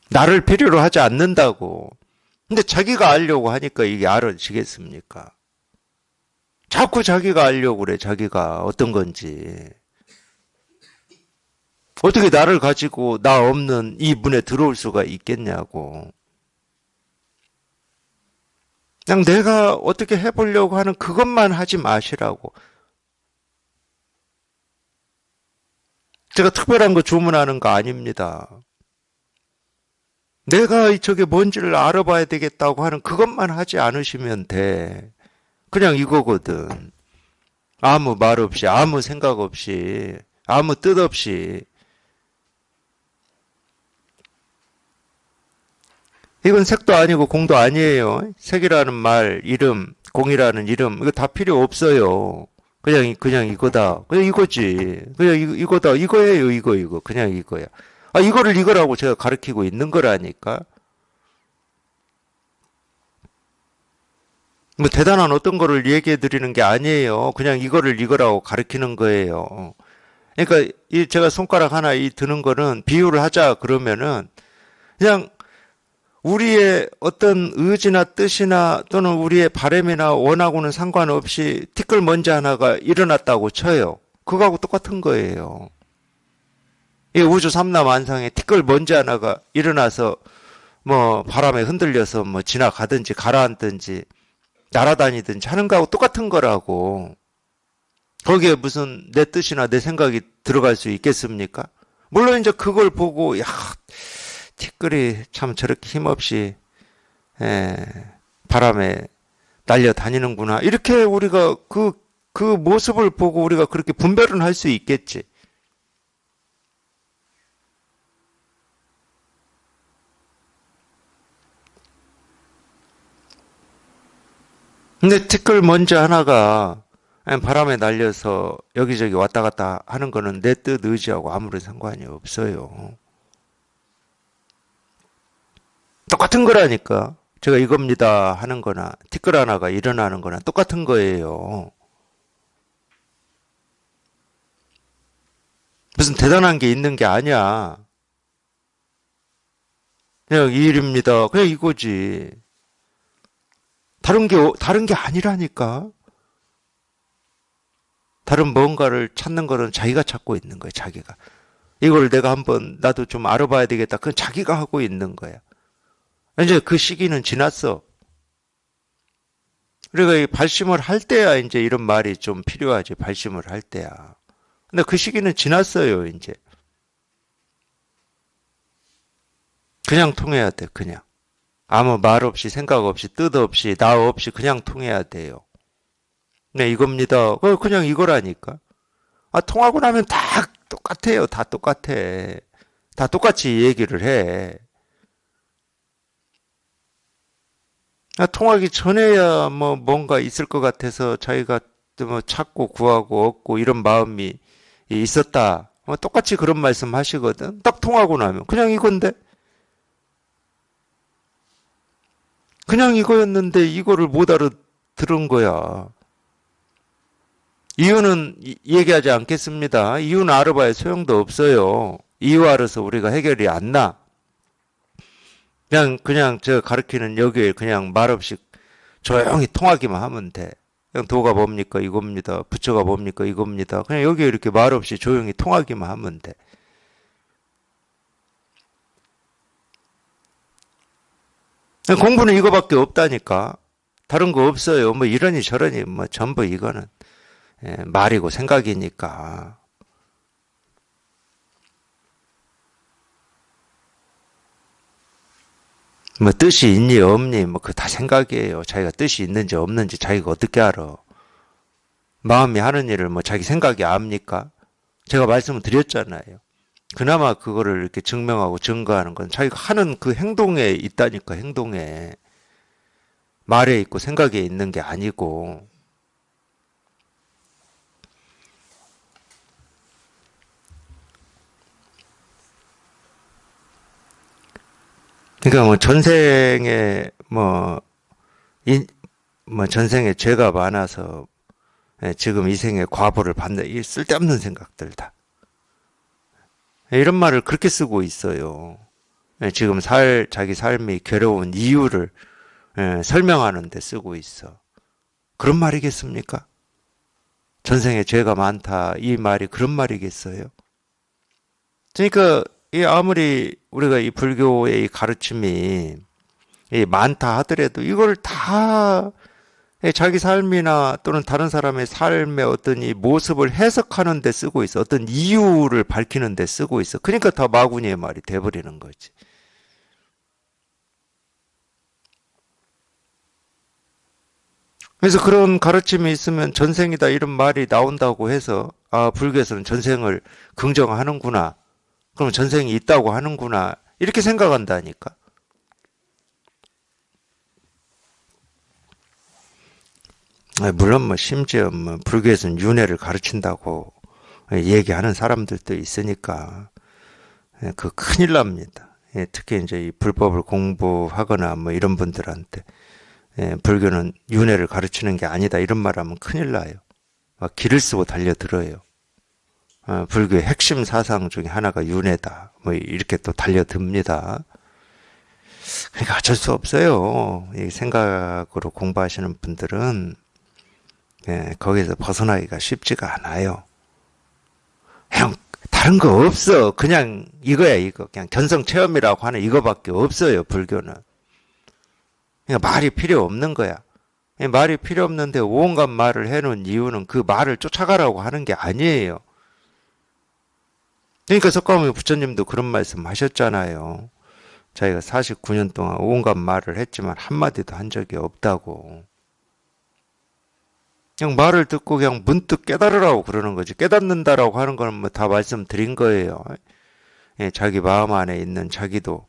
나를 필요로 하지 않는다고. 근데 자기가 알려고 하니까 이게 알아지겠습니까? 자꾸 자기가 알려고 그래, 자기가 어떤 건지. 어떻게 나를 가지고 나 없는 이 문에 들어올 수가 있겠냐고. 그냥 내가 어떻게 해보려고 하는 그것만 하지 마시라고. 제가 특별한 거 주문하는 거 아닙니다. 내가 저게 뭔지를 알아봐야 되겠다고 하는 그것만 하지 않으시면 돼. 그냥 이거거든. 아무 말 없이, 아무 생각 없이, 아무 뜻 없이. 이건 색도 아니고 공도 아니에요. 색이라는 말, 이름, 공이라는 이름, 이거 다 필요 없어요. 그냥 이거다. 그냥 이거지. 그냥 이거다. 이거예요, 이거. 그냥 이거야. 아, 이거를 이거라고 제가 가르치고 있는 거라니까. 뭐 대단한 어떤 거를 얘기해 드리는 게 아니에요. 그냥 이거를 이거라고 가르치는 거예요. 그러니까 이 제가 손가락 하나 이 드는 거는 비유를 하자 그러면은 그냥 우리의 어떤 의지나 뜻이나 또는 우리의 바람이나 원하고는 상관없이 티끌 먼지 하나가 일어났다고 쳐요. 그거하고 똑같은 거예요. 이 우주 삼라만상에 티끌 먼지 하나가 일어나서 뭐 바람에 흔들려서 뭐 지나가든지 가라앉든지 날아다니든지 하는 거하고 똑같은 거라고. 거기에 무슨 내 뜻이나 내 생각이 들어갈 수 있겠습니까? 물론 이제 그걸 보고 야 티끌이 참 저렇게 힘없이 에, 바람에 날려다니는구나. 이렇게 우리가 그 모습을 보고 우리가 그렇게 분별은 할 수 있겠지. 근데 티끌 먼지 하나가 바람에 날려서 여기저기 왔다 갔다 하는 거는 내 뜻 의지하고 아무런 상관이 없어요. 똑같은 거라니까. 제가 이겁니다 하는 거나 티끌 하나가 일어나는 거나 똑같은 거예요. 무슨 대단한 게 있는 게 아니야. 그냥 이 일입니다. 그냥 이거지. 다른 게 아니라니까. 다른 뭔가를 찾는 거는 자기가 찾고 있는 거야, 자기가. 이걸 내가 한번 나도 좀 알아봐야 되겠다. 그건 자기가 하고 있는 거야. 이제 그 시기는 지났어. 우리가 이 발심을 할 때야 이제 이런 말이 좀 필요하지. 발심을 할 때야. 근데 그 시기는 지났어요, 이제. 그냥 통해야 돼, 그냥. 아무 말 없이, 생각 없이, 뜻 없이, 나 없이 그냥 통해야 돼요. 네, 이겁니다. 그냥 이거라니까. 아, 통하고 나면 다 똑같아요. 다 똑같아. 다 똑같이 얘기를 해. 아, 통하기 전에야 뭐 뭔가 있을 것 같아서 자기가 뭐 찾고 구하고 얻고 이런 마음이 있었다. 똑같이 그런 말씀 하시거든. 딱 통하고 나면 그냥 이건데 그냥 이거였는데 이거를 못 알아들은 거야. 이유는 얘기하지 않겠습니다. 이유는 알아봐야 소용도 없어요. 이유 알아서 우리가 해결이 안 나. 그냥 저 가르치는 여기에 그냥 말없이 조용히 통하기만 하면 돼. 그냥 도가 뭡니까? 이겁니다. 부처가 뭡니까? 이겁니다. 그냥 여기에 이렇게 말없이 조용히 통하기만 하면 돼. 공부는 이거밖에 없다니까. 다른 거 없어요. 뭐 이러니 저러니 뭐 전부 이거는 말이고 생각이니까. 뭐 뜻이 있니 없니 뭐 그 다 생각이에요. 자기가 뜻이 있는지 없는지 자기가 어떻게 알아. 마음이 하는 일을 뭐 자기 생각이 압니까? 제가 말씀을 드렸잖아요. 그나마 그거를 이렇게 증명하고 증거하는 건 자기가 하는 그 행동에 있다니까, 행동에. 말에 있고 생각에 있는 게 아니고. 그러니까 뭐 전생에 뭐 전생에 죄가 많아서 지금 이 생에 과보를 받는 이 쓸데없는 생각들 다. 이런 말을 그렇게 쓰고 있어요. 지금 자기 삶이 괴로운 이유를 설명하는 데 쓰고 있어. 그런 말이겠습니까? 전생에 죄가 많다. 이 말이 그런 말이겠어요? 그러니까 이 아무리 우리가 이 불교의 이 가르침이 이 많다 하더라도 이걸 다 자기 삶이나 또는 다른 사람의 삶의 어떤 이 모습을 해석하는 데 쓰고 있어. 어떤 이유를 밝히는 데 쓰고 있어. 그러니까 다 마구니의 말이 돼버리는 거지. 그래서 그런 가르침이 있으면 전생이다 이런 말이 나온다고 해서 아, 불교에서는 전생을 긍정하는구나. 그럼 전생이 있다고 하는구나. 이렇게 생각한다니까. 물론 뭐 심지어 뭐 불교에서는 윤회를 가르친다고 얘기하는 사람들도 있으니까 그 큰일 납니다. 특히 이제 이 불법을 공부하거나 뭐 이런 분들한테 불교는 윤회를 가르치는 게 아니다 이런 말하면 큰일 나요. 막 기를 쓰고 달려들어요. 불교의 핵심 사상 중에 하나가 윤회다. 뭐 이렇게 또 달려듭니다. 그러니까 어쩔 수 없어요. 이 생각으로 공부하시는 분들은 거기서 벗어나기가 쉽지가 않아요. 형, 다른 거 없어. 그냥 이거야, 이거. 그냥 견성 체험이라고 하는 이거밖에 없어요, 불교는. 그러니까 말이 필요 없는 거야. 말이 필요 없는데 온갖 말을 해놓은 이유는 그 말을 쫓아가라고 하는 게 아니에요. 그러니까 석가모니 부처님도 그런 말씀 하셨잖아요. 자기가 49년 동안 온갖 말을 했지만 한마디도 한 적이 없다고. 그냥 말을 듣고 그냥 문득 깨달으라고 그러는 거지. 깨닫는다라고 하는 건 뭐 다 말씀드린 거예요. 자기 마음 안에 있는 자기도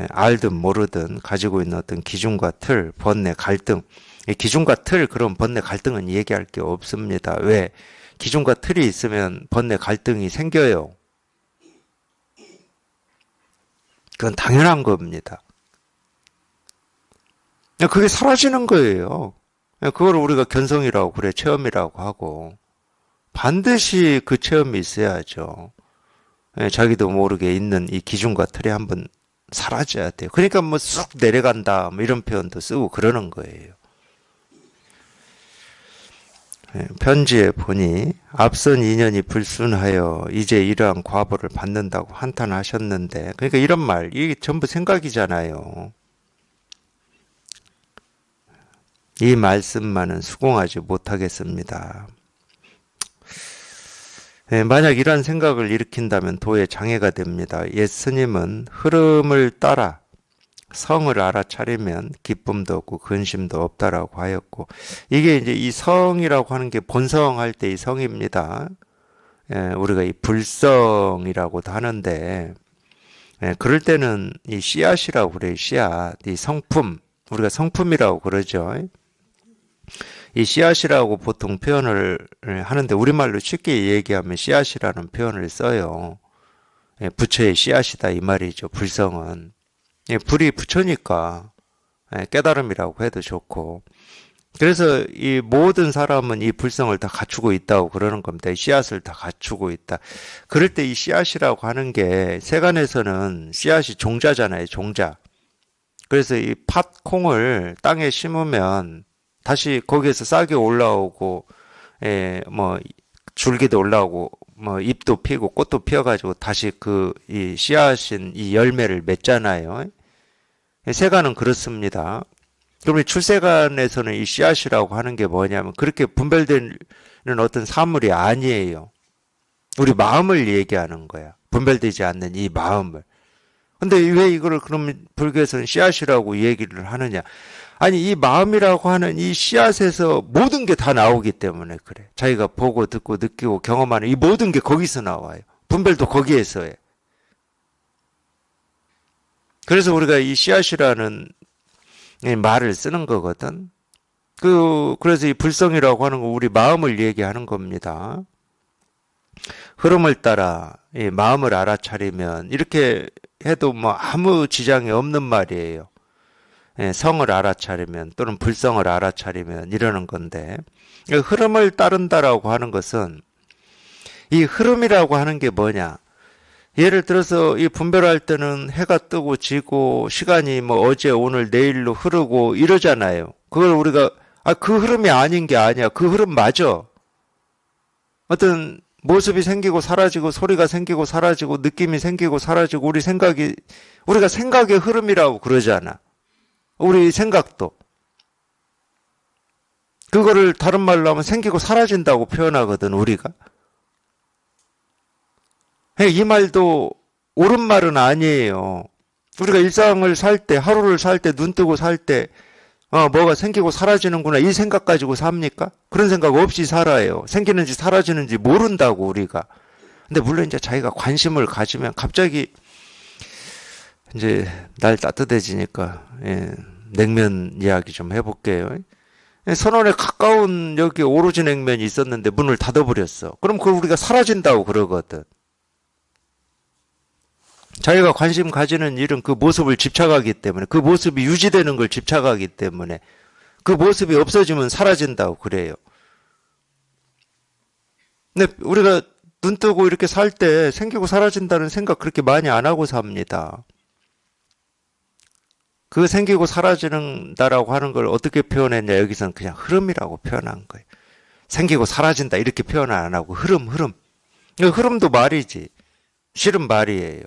알든 모르든 가지고 있는 어떤 기준과 틀, 번뇌, 갈등. 기준과 틀, 그런 번뇌, 갈등은 얘기할 게 없습니다. 왜? 기준과 틀이 있으면 번뇌, 갈등이 생겨요. 그건 당연한 겁니다. 그게 사라지는 거예요. 그걸 우리가 견성이라고 그래, 체험이라고 하고. 반드시 그 체험이 있어야죠. 자기도 모르게 있는 이 기준과 틀이 한번 사라져야 돼요. 그러니까 뭐 쑥 내려간다, 뭐 이런 표현도 쓰고 그러는 거예요. 편지에 보니 앞선 인연이 불순하여 이제 이러한 과보를 받는다고 한탄하셨는데, 그러니까 이런 말, 이게 전부 생각이잖아요. 이 말씀만은 수긍하지 못하겠습니다. 만약 이러한 생각을 일으킨다면 도에 장애가 됩니다. 옛 스님은 흐름을 따라 성을 알아차리면 기쁨도 없고 근심도 없다라고 하였고, 이게 이제 이 성이라고 하는 게 본성할 때 이 성입니다. 우리가 이 불성이라고도 하는데, 그럴 때는 이 씨앗이라고 그래요. 씨앗, 이 성품, 우리가 성품이라고 그러죠. 이 씨앗이라고 보통 표현을 하는데 우리말로 쉽게 얘기하면 씨앗이라는 표현을 써요. 부처의 씨앗이다 이 말이죠. 불성은. 불이 부처니까 깨달음이라고 해도 좋고, 그래서 이 모든 사람은 이 불성을 다 갖추고 있다고 그러는 겁니다. 이 씨앗을 다 갖추고 있다. 그럴 때 이 씨앗이라고 하는 게 세간에서는 씨앗이 종자잖아요. 종자. 그래서 이 팥콩을 땅에 심으면 다시 거기에서 싹이 올라오고, 뭐 줄기도 올라오고, 뭐 잎도 피고 꽃도 피어가지고 다시 그 이 씨앗인 이 열매를 맺잖아요. 세간은 그렇습니다. 그럼 이 출세간에서는 이 씨앗이라고 하는 게 뭐냐면 그렇게 분별되는 어떤 사물이 아니에요. 우리 마음을 얘기하는 거야. 분별되지 않는 이 마음을. 근데 왜 이거를 그러면 불교에서는 씨앗이라고 얘기를 하느냐? 아니, 이 마음이라고 하는 이 씨앗에서 모든 게 다 나오기 때문에 그래. 자기가 보고 듣고 느끼고 경험하는 이 모든 게 거기서 나와요. 분별도 거기에서 해. 그래서 우리가 이 씨앗이라는 이 말을 쓰는 거거든. 그래서 이 불성이라고 하는 거 우리 마음을 얘기하는 겁니다. 흐름을 따라 이 마음을 알아차리면 이렇게 해도 뭐 아무 지장이 없는 말이에요. 성을 알아차리면 또는 불성을 알아차리면 이러는 건데 흐름을 따른다라고 하는 것은 이 흐름이라고 하는 게 뭐냐? 예를 들어서 이 분별할 때는 해가 뜨고 지고 시간이 뭐 어제 오늘 내일로 흐르고 이러잖아요. 그걸 우리가 그 흐름이 아닌 게 아니야. 그 흐름 맞아. 어떤 모습이 생기고 사라지고 소리가 생기고 사라지고 느낌이 생기고 사라지고 우리가 생각의 흐름이라고 그러잖아. 우리 생각도. 그거를 다른 말로 하면 생기고 사라진다고 표현하거든, 우리가. 이 말도 옳은 말은 아니에요. 우리가 일상을 살 때, 하루를 살 때, 눈 뜨고 살 때, 뭐가 생기고 사라지는구나. 이 생각 가지고 삽니까? 그런 생각 없이 살아요. 생기는지 사라지는지 모른다고, 우리가. 근데 물론 이제 자기가 관심을 가지면 갑자기 이제 날 따뜻해지니까, 냉면 이야기 좀 해볼게요. 선원에 가까운 여기 오로지 냉면이 있었는데 문을 닫아버렸어. 그럼 그걸 우리가 사라진다고 그러거든. 자기가 관심 가지는 일은 그 모습을 집착하기 때문에 그 모습이 유지되는 걸 집착하기 때문에 그 모습이 없어지면 사라진다고 그래요. 근데 우리가 눈 뜨고 이렇게 살 때 생기고 사라진다는 생각 그렇게 많이 안 하고 삽니다. 그 생기고 사라진다라고 하는 걸 어떻게 표현했냐? 여기서는 그냥 흐름이라고 표현한 거예요. 생기고 사라진다 이렇게 표현 안 하고 흐름. 흐름도 말이지. 실은 말이에요.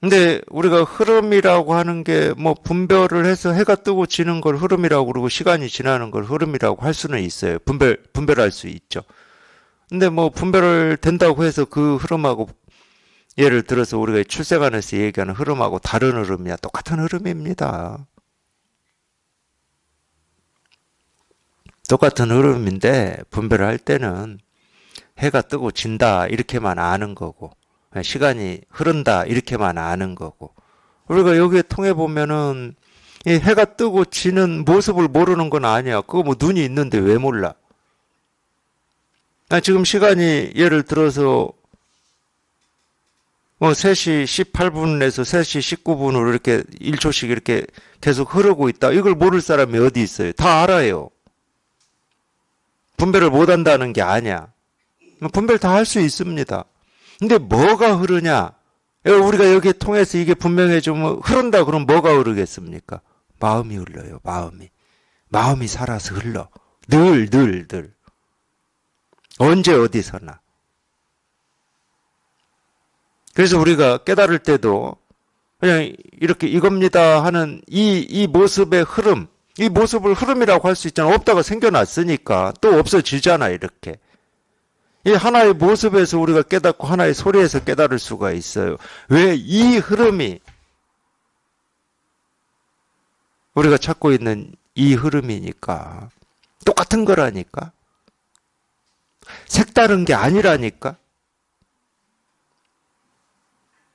근데 우리가 흐름이라고 하는 게 뭐 분별을 해서 해가 뜨고 지는 걸 흐름이라고 그러고 시간이 지나는 걸 흐름이라고 할 수는 있어요. 분별할 수 있죠. 근데 뭐 분별을 된다고 해서 그 흐름하고 예를 들어서 우리가 출세관에서 얘기하는 흐름하고 다른 흐름이야. 똑같은 흐름입니다. 똑같은 흐름인데 분별을 할 때는 해가 뜨고 진다 이렇게만 아는 거고 시간이 흐른다 이렇게만 아는 거고 우리가 여기에 통해 보면은 이 해가 뜨고 지는 모습을 모르는 건 아니야. 그거 뭐 눈이 있는데 왜 몰라? 지금 시간이 예를 들어서 뭐 3시 18분에서 3시 19분으로 이렇게 1초씩 이렇게 계속 흐르고 있다. 이걸 모를 사람이 어디 있어요? 다 알아요. 분별을 못 한다는 게 아니야. 분별 다 할 수 있습니다. 근데 뭐가 흐르냐? 우리가 여기에 통해서 이게 분명해지면 흐른다 그러면 뭐가 흐르겠습니까? 마음이 흘러요. 마음이 살아서 흘러. 늘. 언제 어디서나. 그래서 우리가 깨달을 때도 그냥 이렇게 이겁니다 하는 이 모습의 흐름, 이 모습을 흐름이라고 할 수 있잖아. 없다가 생겨났으니까 또 없어지잖아 이렇게. 이 하나의 모습에서 우리가 깨닫고 하나의 소리에서 깨달을 수가 있어요. 왜? 이 흐름이 우리가 찾고 있는 이 흐름이니까. 똑같은 거라니까. 색다른 게 아니라니까.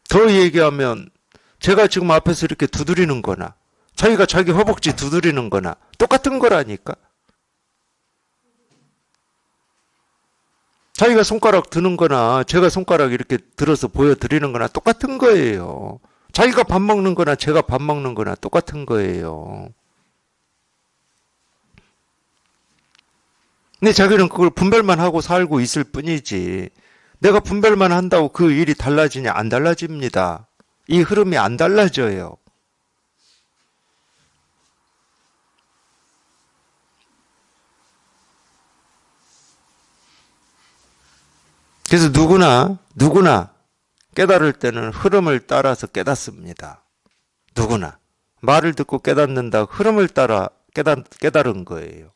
더 얘기하면 제가 지금 앞에서 이렇게 두드리는 거나 자기가 자기 허벅지 두드리는 거나 똑같은 거라니까. 자기가 손가락 드는 거나 제가 손가락 이렇게 들어서 보여드리는 거나 똑같은 거예요. 자기가 밥 먹는 거나 제가 밥 먹는 거나 똑같은 거예요. 근데 자기는 그걸 분별만 하고 살고 있을 뿐이지. 내가 분별만 한다고 그 일이 달라지냐? 안 달라집니다. 이 흐름이 안 달라져요. 그래서 누구나 깨달을 때는 흐름을 따라서 깨닫습니다. 누구나. 말을 듣고 깨닫는다. 흐름을 따라 깨달은 거예요.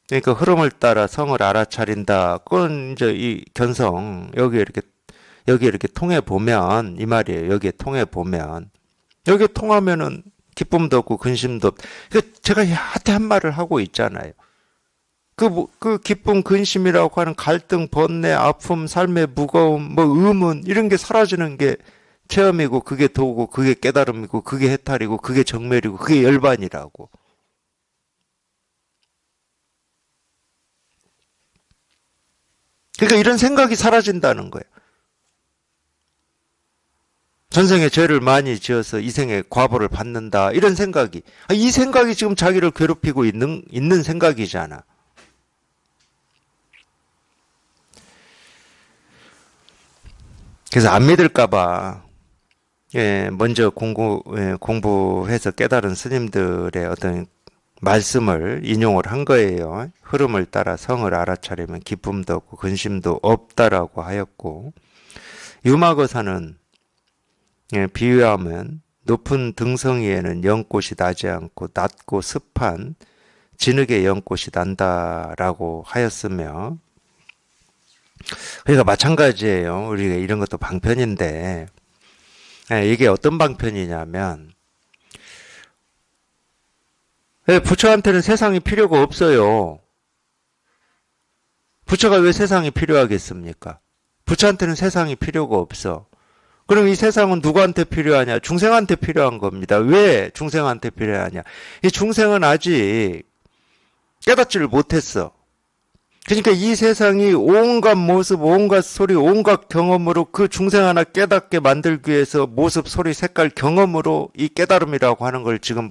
그러니까 흐름을 따라 성을 알아차린다. 그건 이제 이 견성, 여기 이렇게 통해 보면, 이 말이에요. 여기에 통해 보면. 여기에 통하면은 기쁨도 없고 근심도 없. 제가 야한 말을 하고 있잖아요. 그 기쁨, 근심이라고 하는 갈등, 번뇌, 아픔, 삶의 무거움, 뭐 의문, 이런 게 사라지는 게 체험이고, 그게 도고, 그게 깨달음이고, 그게 해탈이고, 그게 정멸이고, 그게 열반이라고. 그러니까 이런 생각이 사라진다는 거예요. 전생에 죄를 많이 지어서 이 생에 과보를 받는다. 이런 생각이. 이 생각이 지금 자기를 괴롭히고 있는 생각이잖아. 그래서 안 믿을까봐, 먼저 공부해서 깨달은 스님들의 어떤 말씀을 인용을 한 거예요. 흐름을 따라 성을 알아차리면 기쁨도 없고 근심도 없다라고 하였고, 유마거사는 비유하면 높은 등성이에는 연꽃이 나지 않고 낮고 습한 진흙에 연꽃이 난다라고 하였으며, 그러니까 마찬가지예요. 우리가 이런 것도 방편인데, 이게 어떤 방편이냐면, 부처한테는 세상이 필요가 없어요. 부처가 왜 세상이 필요하겠습니까? 부처한테는 세상이 필요가 없어. 그럼 이 세상은 누구한테 필요하냐? 중생한테 필요한 겁니다. 왜 중생한테 필요하냐? 이 중생은 아직 깨닫지를 못했어. 그러니까 이 세상이 온갖 모습, 온갖 소리, 온갖 경험으로 그 중생 하나 깨닫게 만들기 위해서 모습, 소리, 색깔, 경험으로 이 깨달음이라고 하는 걸 지금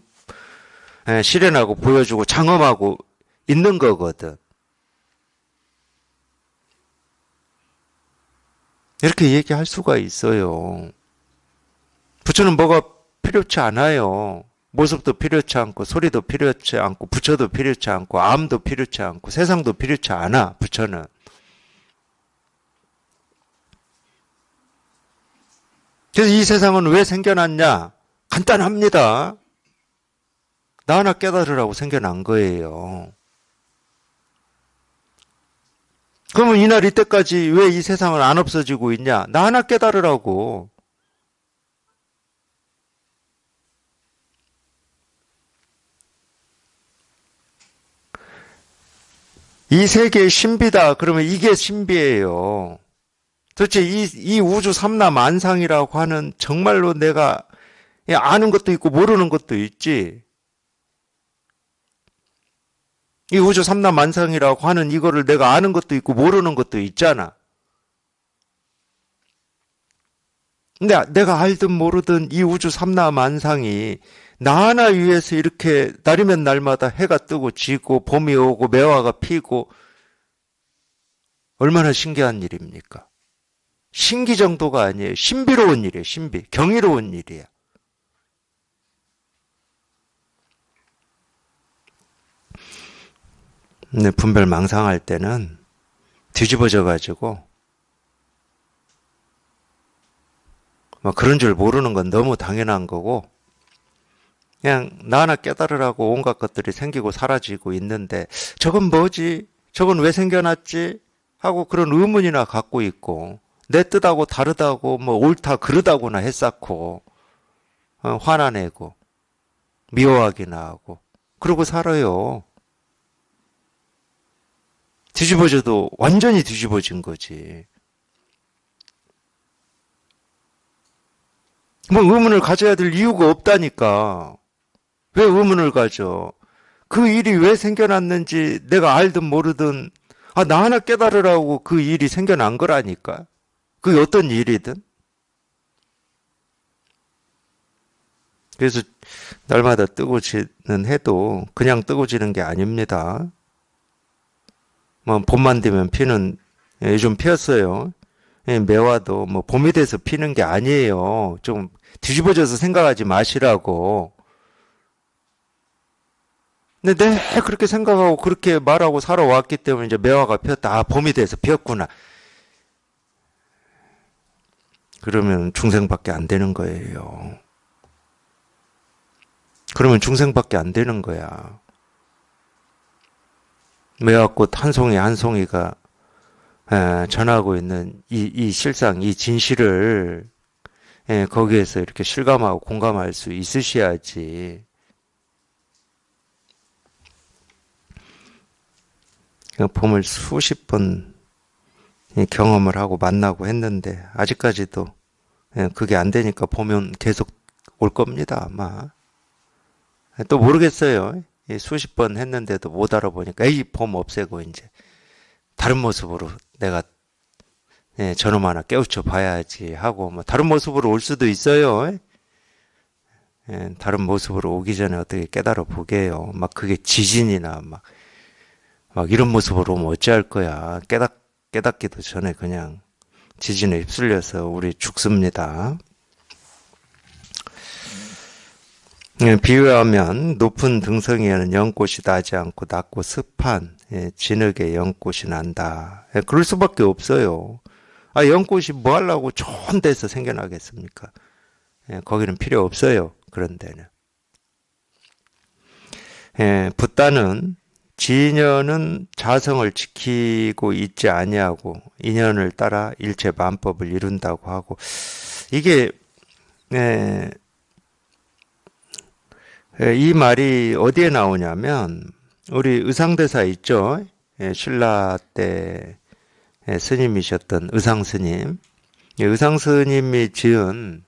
실현하고 보여주고 장엄하고 있는 거거든. 이렇게 얘기할 수가 있어요. 부처는 뭐가 필요치 않아요. 모습도 필요치 않고 소리도 필요치 않고 부처도 필요치 않고 암도 필요치 않고 세상도 필요치 않아. 부처는. 그래서 이 세상은 왜 생겨났냐? 간단합니다. 나 하나 깨달으라고 생겨난 거예요. 그러면 이날 이때까지 왜 이 세상은 안 없어지고 있냐? 나 하나 깨달으라고. 이 세계의 신비다. 그러면 이게 신비예요. 도대체 이 우주 삼라만상이라고 하는 정말로 내가 아는 것도 있고 모르는 것도 있지. 이 우주 삼라만상이라고 하는 이거를 내가 아는 것도 있고 모르는 것도 있잖아. 근데 내가 알든 모르든 이 우주 삼라만상이 나 하나 위해서 이렇게 날이면 날마다 해가 뜨고 지고 봄이 오고 매화가 피고 얼마나 신기한 일입니까? 신기 정도가 아니에요. 신비로운 일이에요. 신비. 경이로운 일이야. 근데 분별 망상할 때는 뒤집어져 가지고 뭐 그런 줄 모르는 건 너무 당연한 거고 그냥 나 하나 깨달으라고 온갖 것들이 생기고 사라지고 있는데 저건 뭐지? 저건 왜 생겨났지? 하고 그런 의문이나 갖고 있고 내 뜻하고 다르다고 뭐 옳다 그르다고나 했었고 화나내고 미워하기나 하고 그러고 살아요. 뒤집어져도 완전히 뒤집어진 거지. 뭐 의문을 가져야 될 이유가 없다니까. 왜 의문을 가져? 그 일이 왜 생겨났는지 내가 알든 모르든 나 하나 깨달으라고 그 일이 생겨난 거라니까. 그게 어떤 일이든. 그래서 날마다 뜨고 지는 해도 그냥 뜨고 지는 게 아닙니다. 뭐 봄만 되면 피는, 요즘 피었어요. 매화도 뭐 봄이 돼서 피는 게 아니에요. 좀 뒤집어져서 생각하지 마시라고. 근데 내 그렇게 생각하고 그렇게 말하고 살아왔기 때문에 이제 매화가 피었다. 아, 봄이 돼서 피었구나. 그러면 중생밖에 안 되는 거예요. 그러면 중생밖에 안 되는 거야. 매화꽃 한 송이 한 송이가 전하고 있는 이 실상, 이 진실을 거기에서 이렇게 실감하고 공감할 수 있으셔야지. 봄을 수십 번 경험을 하고 만나고 했는데 아직까지도 그게 안 되니까 보면 계속 올 겁니다, 아마. 또 모르겠어요. 수십 번 했는데도 못 알아보니까 에이, 봄 없애고 이제 다른 모습으로 내가 저놈 하나 깨우쳐 봐야지 하고 뭐 다른 모습으로 올 수도 있어요. 다른 모습으로 오기 전에 어떻게 깨달아 보게요. 막 그게 지진이나 막 이런 모습으로 오면 어찌할 거야. 깨닫기도 전에 그냥 지진에 휩쓸려서 우리 죽습니다. 비유하면 높은 등성이에는 연꽃이 나지 않고 낮고 습한 진흙에 연꽃이 난다. 그럴 수밖에 없어요. 아, 연꽃이 뭐 하려고 좋은 데서 생겨나겠습니까? 거기는 필요 없어요. 그런 데는. 붓다는 진연은 자성을 지키고 있지 아니하고 인연을 따라 일체 만법을 이룬다고 하고 이게 이 말이 어디에 나오냐면 우리 의상대사 있죠? 신라 때 스님이셨던 의상스님. 의상스님이 지은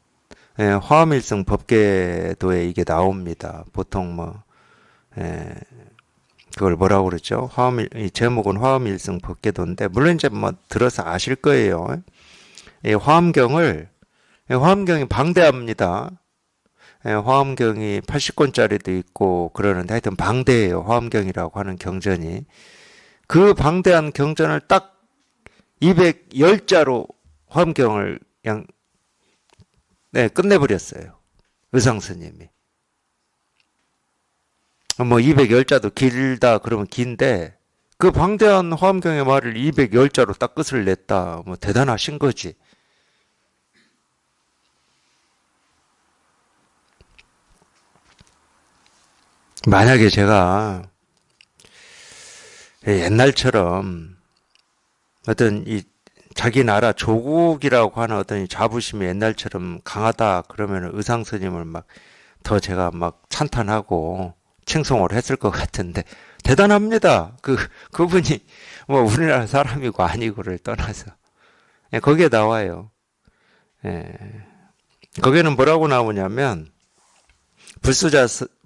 화엄일승 법계도에 이게 나옵니다. 보통 그걸 뭐라고 그러죠? 이 제목은 화엄일승 법계도인데 물론 이제 들어서 아실 거예요. 화엄경이 방대합니다. 화엄경이 80권짜리도 있고 그러는데 하여튼 방대해요. 화엄경이라고 하는 경전이. 그 방대한 경전을 딱 210자로 화엄경을 그냥 끝내버렸어요. 의상스님이. 210자도 길다 그러면 긴데 그 방대한 화엄경의 말을 210자로 딱 끝을 냈다. 대단하신 거지. 만약에 제가 옛날처럼 어떤 이 자기 나라 조국이라고 하는 어떤 자부심이 옛날처럼 강하다 그러면 의상스님을 더 제가 찬탄하고 칭송을 했을 것 같은데 대단합니다. 그분이 우리나라 사람이고 아니고를 떠나서 거기에 나와요. 거기에는 뭐라고 나오냐면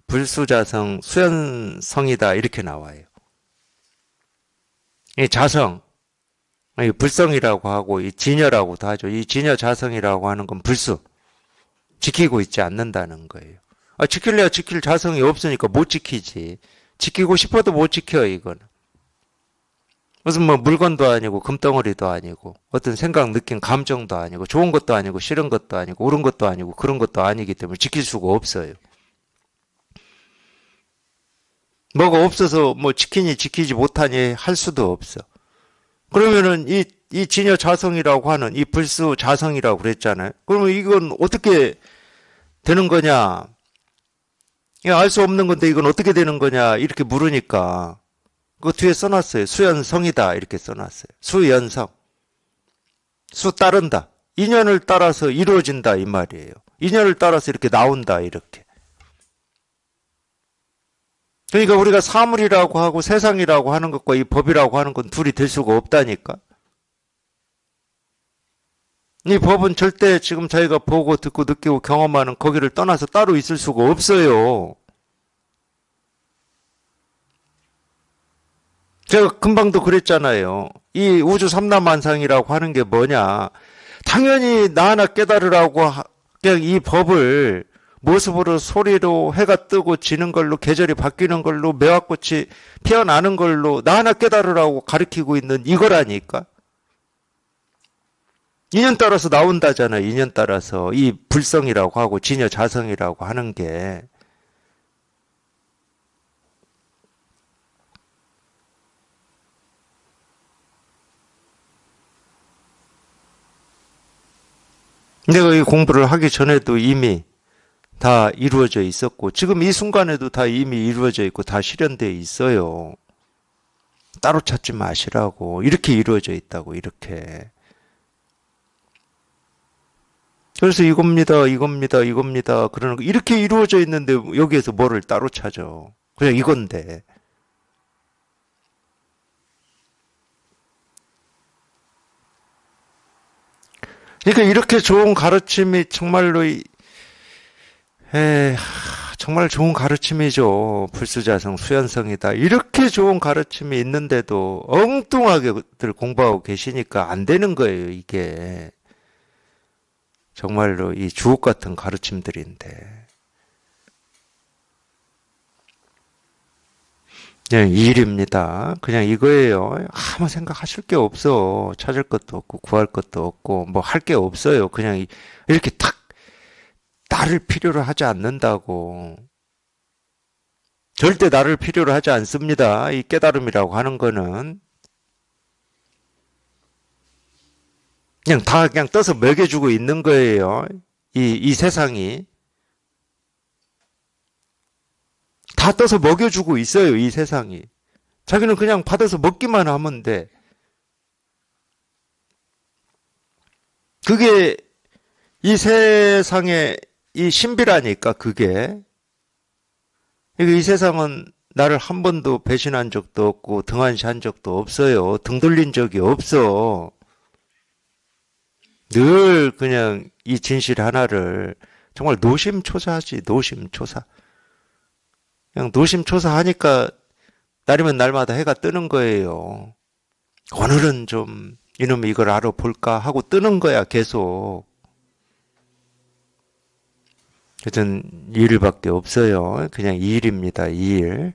불수자성 수연성이다 이렇게 나와요. 이 자성, 이 불성이라고 하고 이 진여라고도 하죠. 이 진여 자성이라고 하는 건 불수, 지키고 있지 않는다는 거예요. 지킬래야 지킬 자성이 없으니까 못 지키지. 지키고 싶어도 못 지켜요, 이거는. 무슨 물건도 아니고 금덩어리도 아니고 어떤 생각, 느낌, 감정도 아니고 좋은 것도 아니고 싫은 것도 아니고 옳은 것도 아니고 그런 것도 아니기 때문에 지킬 수가 없어요. 뭐가 없어서 지키니 지키지 못하니 할 수도 없어. 그러면은 이 진여 자성이라고 하는 이 불수 자성이라고 그랬잖아요. 그러면 이건 어떻게 되는 거냐? 알 수 없는 건데 이건 어떻게 되는 거냐? 이렇게 물으니까 그 뒤에 써놨어요. 수연성이다 이렇게 써놨어요. 수연성. 수 따른다. 인연을 따라서 이루어진다 이 말이에요. 인연을 따라서 이렇게 나온다 이렇게. 그러니까 우리가 사물이라고 하고 세상이라고 하는 것과 이 법이라고 하는 건 둘이 될 수가 없다니까. 이 법은 절대 지금 저희가 보고 듣고 느끼고 경험하는 거기를 떠나서 따로 있을 수가 없어요. 제가 금방도 그랬잖아요. 이 우주 삼라만상이라고 하는 게 뭐냐. 당연히 나 하나 깨달으라고 그냥 이 법을 모습으로 소리로 해가 뜨고 지는 걸로 계절이 바뀌는 걸로 매화꽃이 피어나는 걸로 나 하나 깨달으라고 가르치고 있는 이거라니까. 인연 따라서 나온다잖아요. 인연 따라서 이 불성이라고 하고 진여 자성이라고 하는 게. 내가 이 공부를 하기 전에도 이미 다 이루어져 있었고 지금 이 순간에도 다 이미 이루어져 있고 다 실현되어 있어요. 따로 찾지 마시라고. 이렇게 이루어져 있다고 이렇게. 그래서 이겁니다, 이겁니다, 이겁니다. 그러는 거 이렇게 이루어져 있는데 여기에서 뭐를 따로 찾아. 그냥 이건데. 그러니까 이렇게 좋은 가르침이 정말로 정말 좋은 가르침이죠. 불수자성, 수연성이다. 이렇게 좋은 가르침이 있는데도 엉뚱하게들 공부하고 계시니까 안 되는 거예요, 이게. 정말로 이 주옥 같은 가르침들인데. 그냥 이 일입니다. 그냥 이거예요. 아무 생각하실 게 없어. 찾을 것도 없고 구할 것도 없고 뭐 할 게 없어요. 그냥 이렇게 탁 나를 필요로 하지 않는다고. 절대 나를 필요로 하지 않습니다. 이 깨달음이라고 하는 거는 그냥 다 그냥 떠서 먹여주고 있는 거예요. 이 세상이 다 떠서 먹여주고 있어요. 이 세상이. 자기는 그냥 받아서 먹기만 하면 돼. 그게 이 세상의 이 신비라니까 그게. 이 세상은 나를 한 번도 배신한 적도 없고 등한시한 적도 없어요. 등 돌린 적이 없어. 늘 그냥 이 진실 하나를 정말 노심초사하지. 노심초사. 그냥 노심초사하니까 날이면 날마다 해가 뜨는 거예요. 오늘은 좀 이놈이 이걸 알아볼까 하고 뜨는 거야 계속. 하여튼 이 일밖에 없어요. 그냥 이 일입니다. 이 일.